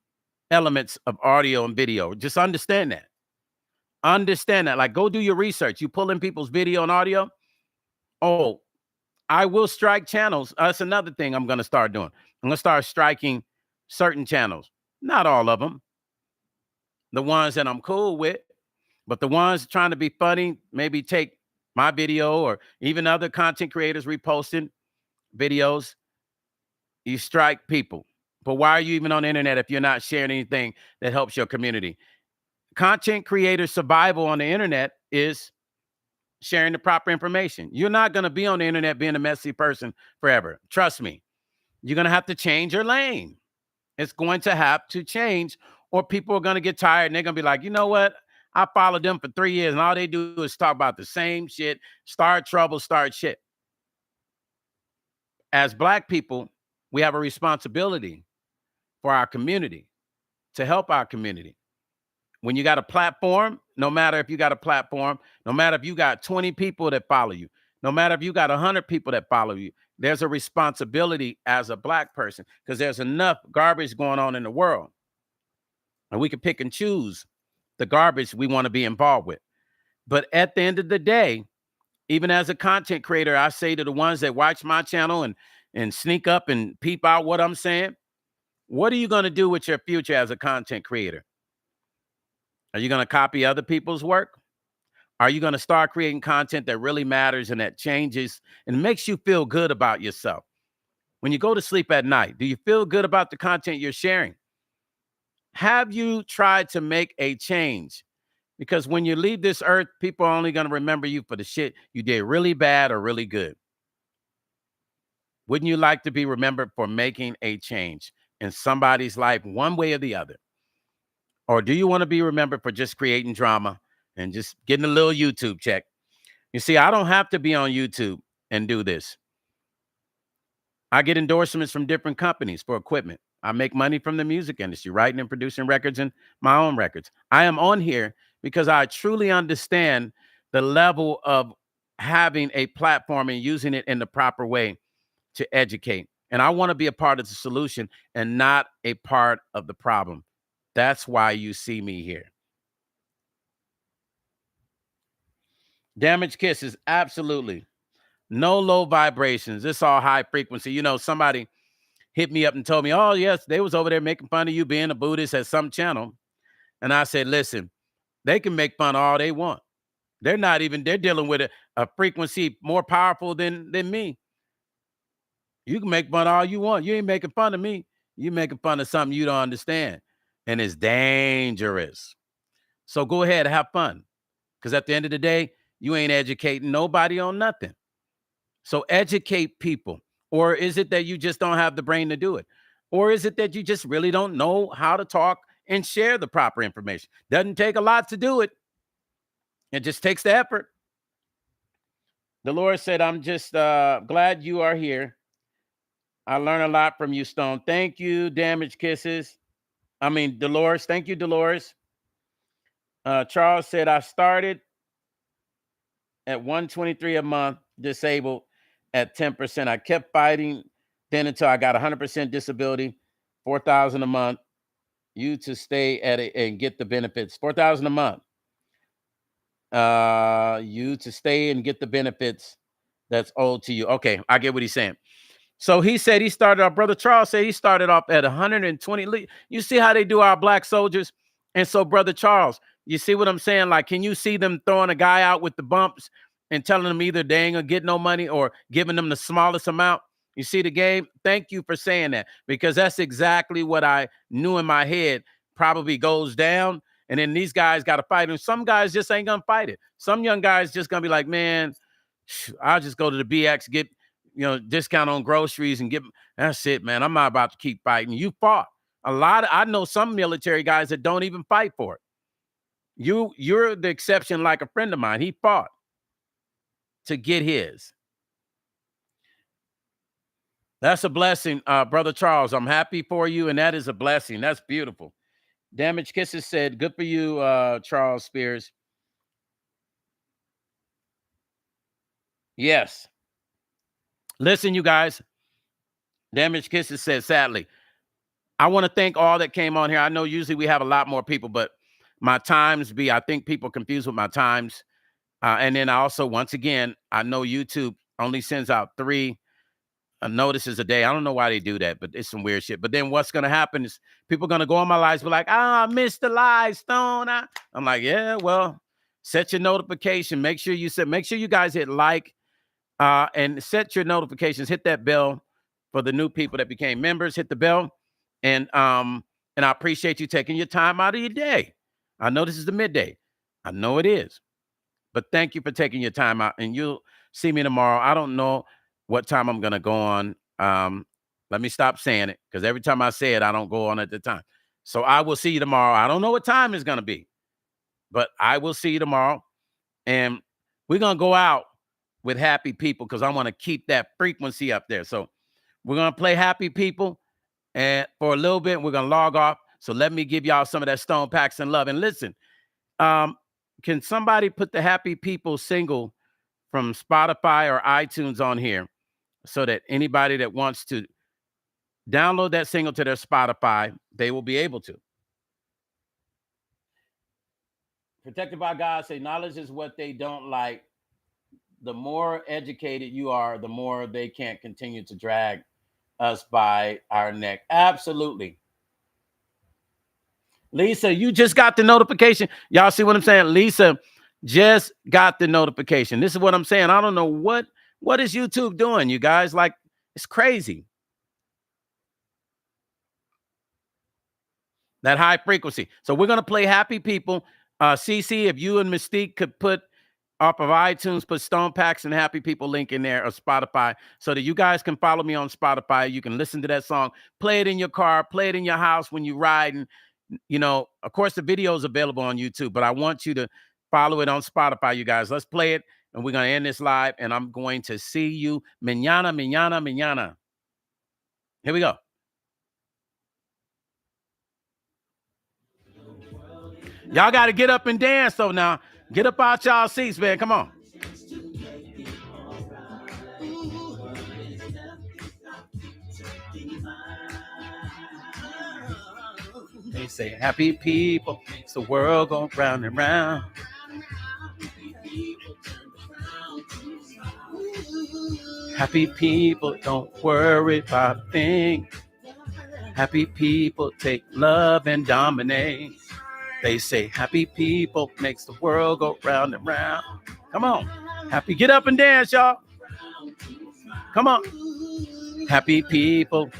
Speaker 1: elements of audio and video. Just understand that. Understand that. Like, go do your research. You pull in people's video and audio. Oh, I will strike channels. That's another thing I'm going to start doing. I'm going to start striking certain channels. Not all of them. The ones that I'm cool with. But the ones trying to be funny, maybe take my video or even other content creators reposting videos, you strike people. But why are you even on the internet if you're not sharing anything that helps your community? Content creator survival on the internet is sharing the proper information. You're not going to be on the internet being a messy person forever. Trust me. You're going to have to change your lane. It's going to have to change, or people are going to get tired and they're going to be like, you know what? I followed them for 3 years and all they do is talk about the same shit, start trouble, start shit. As Black people, we have a responsibility for our community, to help our community. When you got a platform, no matter if you got a platform, no matter if you got 20 people that follow you, no matter if you got 100 people that follow you, there's a responsibility as a Black person, because there's enough garbage going on in the world. And we can pick and choose the garbage we want to be involved with. But at the end of the day, even as a content creator, I say to the ones that watch my channel and sneak up and peep out what I'm saying, what are you going to do with your future as a content creator? Are you going to copy other people's work? Are you going to start creating content that really matters and that changes and makes you feel good about yourself? When you go to sleep at night, do you feel good about the content you're sharing? Have you tried to make a change? Because when you leave this earth, people are only going to remember you for the shit you did really bad or really good. Wouldn't you like to be remembered for making a change in somebody's life one way or the other? Or do you want to be remembered for just creating drama and just getting a little YouTube check? You see, I don't have to be on YouTube and do this. I get endorsements from different companies for equipment. I make money from the music industry, writing and producing records and my own records. I am on here because I truly understand the level of having a platform and using it in the proper way to educate. And I want to be a part of the solution and not a part of the problem. That's why you see me here. Damaged kisses, absolutely. No low vibrations. It's all high frequency. You know, somebody hit me up and told me, oh, yes, they was over there making fun of you being a Buddhist at some channel. And I said, listen, they can make fun all they want. They're not even, they're dealing with a frequency more powerful than me. You can make fun all you want. You ain't making fun of me. You making fun of something you don't understand. And it's dangerous. So go ahead, have fun. Because at the end of the day, you ain't educating nobody on nothing. So educate people. Or is it that you just don't have the brain to do it? Or is it that you just really don't know how to talk and share the proper information? Doesn't take a lot to do it. It just takes the effort. Dolores said, I'm just glad you are here. I learn a lot from you, Stone. Thank you, Damaged Kisses. Dolores. Thank you, Dolores. Charles said, I started at 123 a month, disabled at 10%. I kept fighting then until I got 100% disability, 4,000 a month. You to stay at it and get the benefits, 4,000 a month. You to stay and get the benefits that's owed to you. Okay, I get what he's saying. So he said he started off, Brother Charles said he started off at 120. You see how they do our black soldiers? And so, Brother Charles, you see what I'm saying? Like, can you see them throwing a guy out with the bumps and telling them either they ain't gonna get no money or giving them the smallest amount? You see the game? Thank you for saying that, because that's exactly what I knew in my head probably goes down. And then these guys got to fight. And some guys just ain't gonna fight it. Some young guys just gonna be like, man, I'll just go to the BX, get discount on groceries and that's it, man. I'm not about to keep fighting. You fought a lot. I know some military guys that don't even fight for it. You're the exception. Like a friend of mine, he fought to get his. That's a blessing, Brother Charles. I'm happy for you, and that is a blessing. That's beautiful. Damaged Kisses said, good for you, Charles Spears. Yes. Listen, you guys. Damaged Kisses said, sadly, I want to thank all that came on here. I know usually we have a lot more people, but my times I think people confused with my times. And then I also, once again, I know YouTube only sends out 3 notices a day. I don't know why they do that, but it's some weird shit. But then what's going to happen is people are going to go on my lives, be like, I missed the live, Stone. I'm like, yeah, well, set your notification. Make sure you guys hit like and set your notifications. Hit that bell for the new people that became members. Hit the bell. And I appreciate you taking your time out of your day. I know this is the midday. I know it is. But thank you for taking your time out. And you'll see me tomorrow. I don't know what time I'm going to go on. Let me stop saying it, because every time I say it, I don't go on at the time. So I will see you tomorrow. I don't know what time it's going to be, but I will see you tomorrow. And we're going to go out with Happy People, because I want to keep that frequency up there. So we're going to play Happy People. And for a little bit, we're going to log off. So let me give y'all some of that Stone Paxton love. And listen, can somebody put the Happy People single from Spotify or iTunes on here, so that anybody that wants to download that single to their Spotify, they will be able to. Protected by God say knowledge is what they don't like. The more educated you are, the more they can't continue to drag us by our neck. Absolutely. Lisa, you just got the notification. Y'all see what I'm saying? Lisa just got the notification. This is what I'm saying. I don't know what is YouTube doing, you guys. Like, it's crazy. That high frequency. So we're going to play Happy People. CC, if you and Mystique could put off of iTunes, put Stone Paxton Happy People link in there, or Spotify, so that you guys can follow me on Spotify. You can listen to that song, play it in your car, play it in your house when you ride. And, of course, the video is available on YouTube, but I want you to follow it on Spotify, you guys. Let's play it, and we're going to end this live, and I'm going to see you mañana, mañana, mañana. Here we go. Y'all got to get up and dance, though, now. Get up out y'all seats, man. Come on. They say happy people makes the world go round and round. Happy people don't worry about a thing. Happy people take love and dominate. They say happy people makes the world go round and round. Come on. Happy, get up and dance, y'all. Come on. Happy people.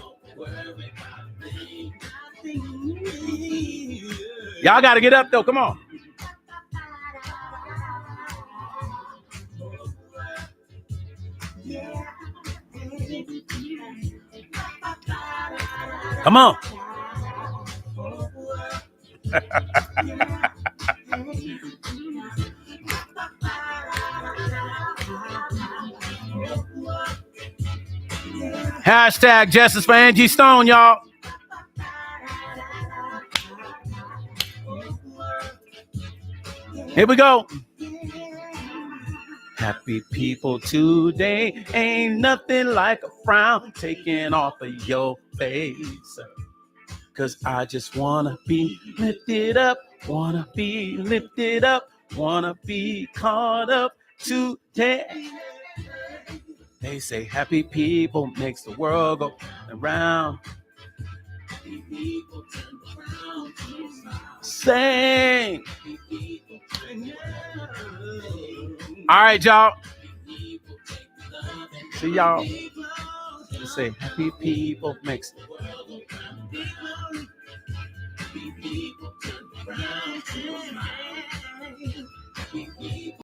Speaker 1: Y'all got to get up, though. Come on. Come on. Hashtag Justice for Angie Stone, y'all. Here we go. Happy people today, ain't nothing like a frown taken off of your face. 'Cause I just wanna be lifted up, wanna be lifted up, wanna be caught up today. They say happy people makes the world go around. Sing. All right, y'all. See y'all. They say happy people makes the world go around.